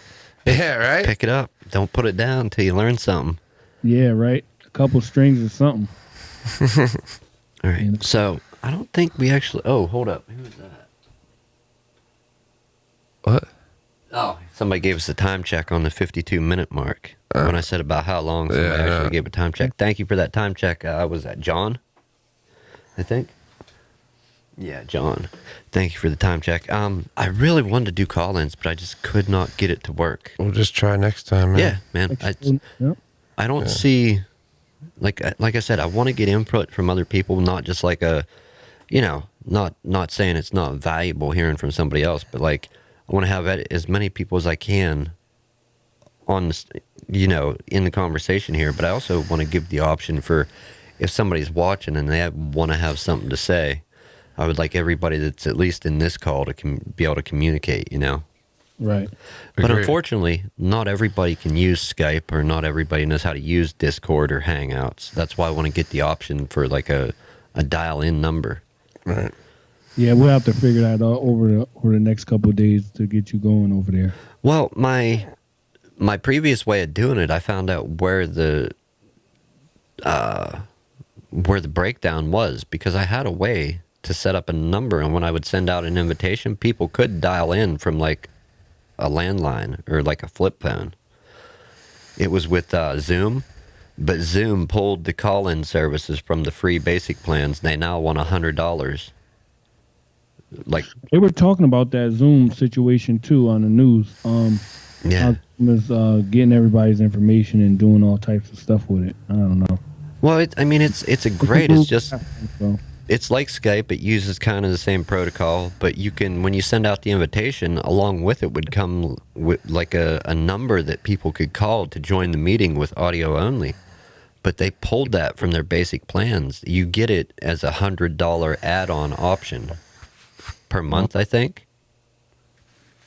Yeah, right? Pick it up. Don't put it down until you learn something. Yeah, right. A couple strings or something. All right. So, I don't think we actually... Oh, hold up. Who was that? What? Oh, somebody gave us a time check on the 52-minute mark when I said about how long somebody actually gave a time check. Thank you for that time check. Was that John? I think. Yeah, John. Thank you for the time check. I really wanted to do call-ins, but I just could not get it to work. We'll just try next time, man. Yeah, man. I don't see... Like I said, I want to get input from other people, not just like a... not saying it's not valuable hearing from somebody else, but like... I want to have as many people as I can on, in the conversation here. But I also want to give the option for if somebody's watching and they want to have something to say, I would like everybody that's at least in this call to be able to communicate, Right. But unfortunately, not everybody can use Skype or not everybody knows how to use Discord or Hangouts. That's why I want to get the option for like a dial-in number. Right. Yeah, we'll have to figure that out over the next couple of days to get you going over there. Well, my previous way of doing it, I found out where the breakdown was because I had a way to set up a number, and when I would send out an invitation, people could dial in from like a landline or like a flip phone. It was with Zoom, but Zoom pulled the call-in services from the free basic plans. They now want $100. Like, They were talking about that Zoom situation too on the news. yeah. How Zoom is getting everybody's information and doing all types of stuff with it. I don't know. Well, it's a great. It's just So, it's like Skype. It uses kind of the same protocol, but you can, when you send out the invitation, along with it would come with like a number that people could call to join the meeting with audio only. But they pulled that from their basic plans. You get it as $100 add-on option per month, I think.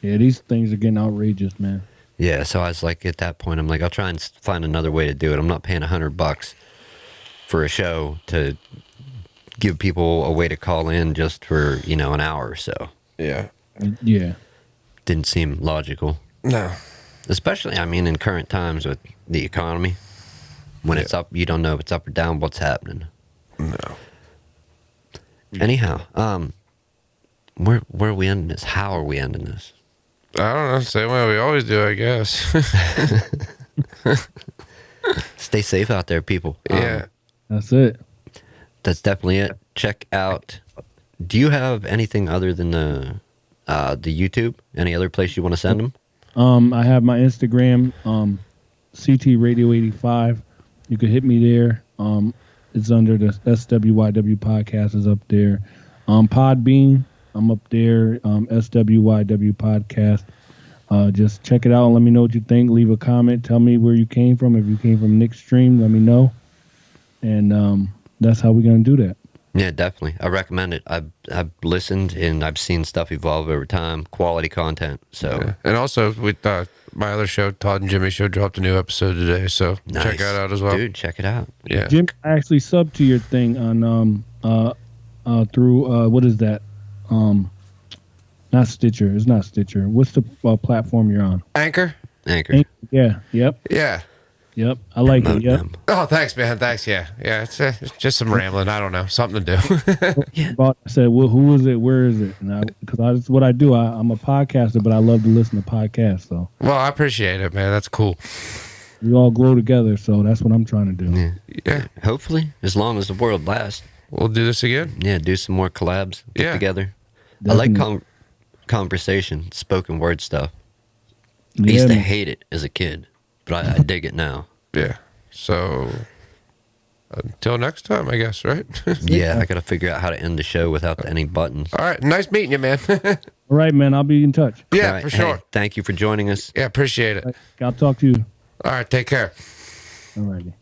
yeah, these things are getting outrageous, man. Yeah, so I was like, at that point, I'm like, I'll try and find another way to do it. I'm not paying $100 for a show to give people a way to call in just for, an hour or so. Yeah. Yeah. Didn't seem logical. No. Especially, in current times with the economy. When it's up, you don't know if it's up or down, what's happening. No. Anyhow, where are we ending this? How are we ending this? I don't know. Same way we always do, I guess. Stay safe out there, people. Yeah. That's it. That's definitely it. Check out. Do you have anything other than the YouTube? Any other place you want to send them? I have my Instagram, CT Radio 85. You can hit me there. It's under the S.W.Y.W podcast is up there. Podbean, I'm up there. S.W.Y.W podcast. Just check it out and let me know what you think. Leave a comment. Tell me where you came from. If you came from Nick's stream, let me know. And that's how we're going to do that. Yeah, definitely. I recommend it. I've listened and I've seen stuff evolve over time. Quality content. So Yeah. And also with my other show, Todd and Jimmy Show, dropped a new episode today. So nice. check that out as well. Dude, check it out. Yeah. Jim, I actually subbed to your thing on through what is that? Not Stitcher. It's not Stitcher. What's the platform you're on? Anchor? Anchor. Yeah. Yep. Yeah. Yep. I like it. Yep. Oh, thanks, man. Thanks. Yeah. Yeah. It's just some rambling. I don't know. Something to do. Yeah. I said, well, who is it? Where is it? Because that's what I do. I'm a podcaster, but I love to listen to podcasts. So Well, I appreciate it, man. That's cool. we all grow together. So that's what I'm trying to do. Yeah. Yeah. Hopefully, as long as the world lasts. We'll do this again. Yeah, do some more collabs. Get Yeah. together. Definitely. I like conversation, spoken word stuff. I Yeah, used to man. hate it as a kid, but I dig it now. Yeah. So until next time, I guess, right? Yeah, I got to figure out how to end the show without any buttons. All right. Nice meeting you, man. All right, man. I'll be in touch. Yeah, All right, for hey, sure. thank you for joining us. Yeah, appreciate it. I'll talk to you. All right. Take care. All righty.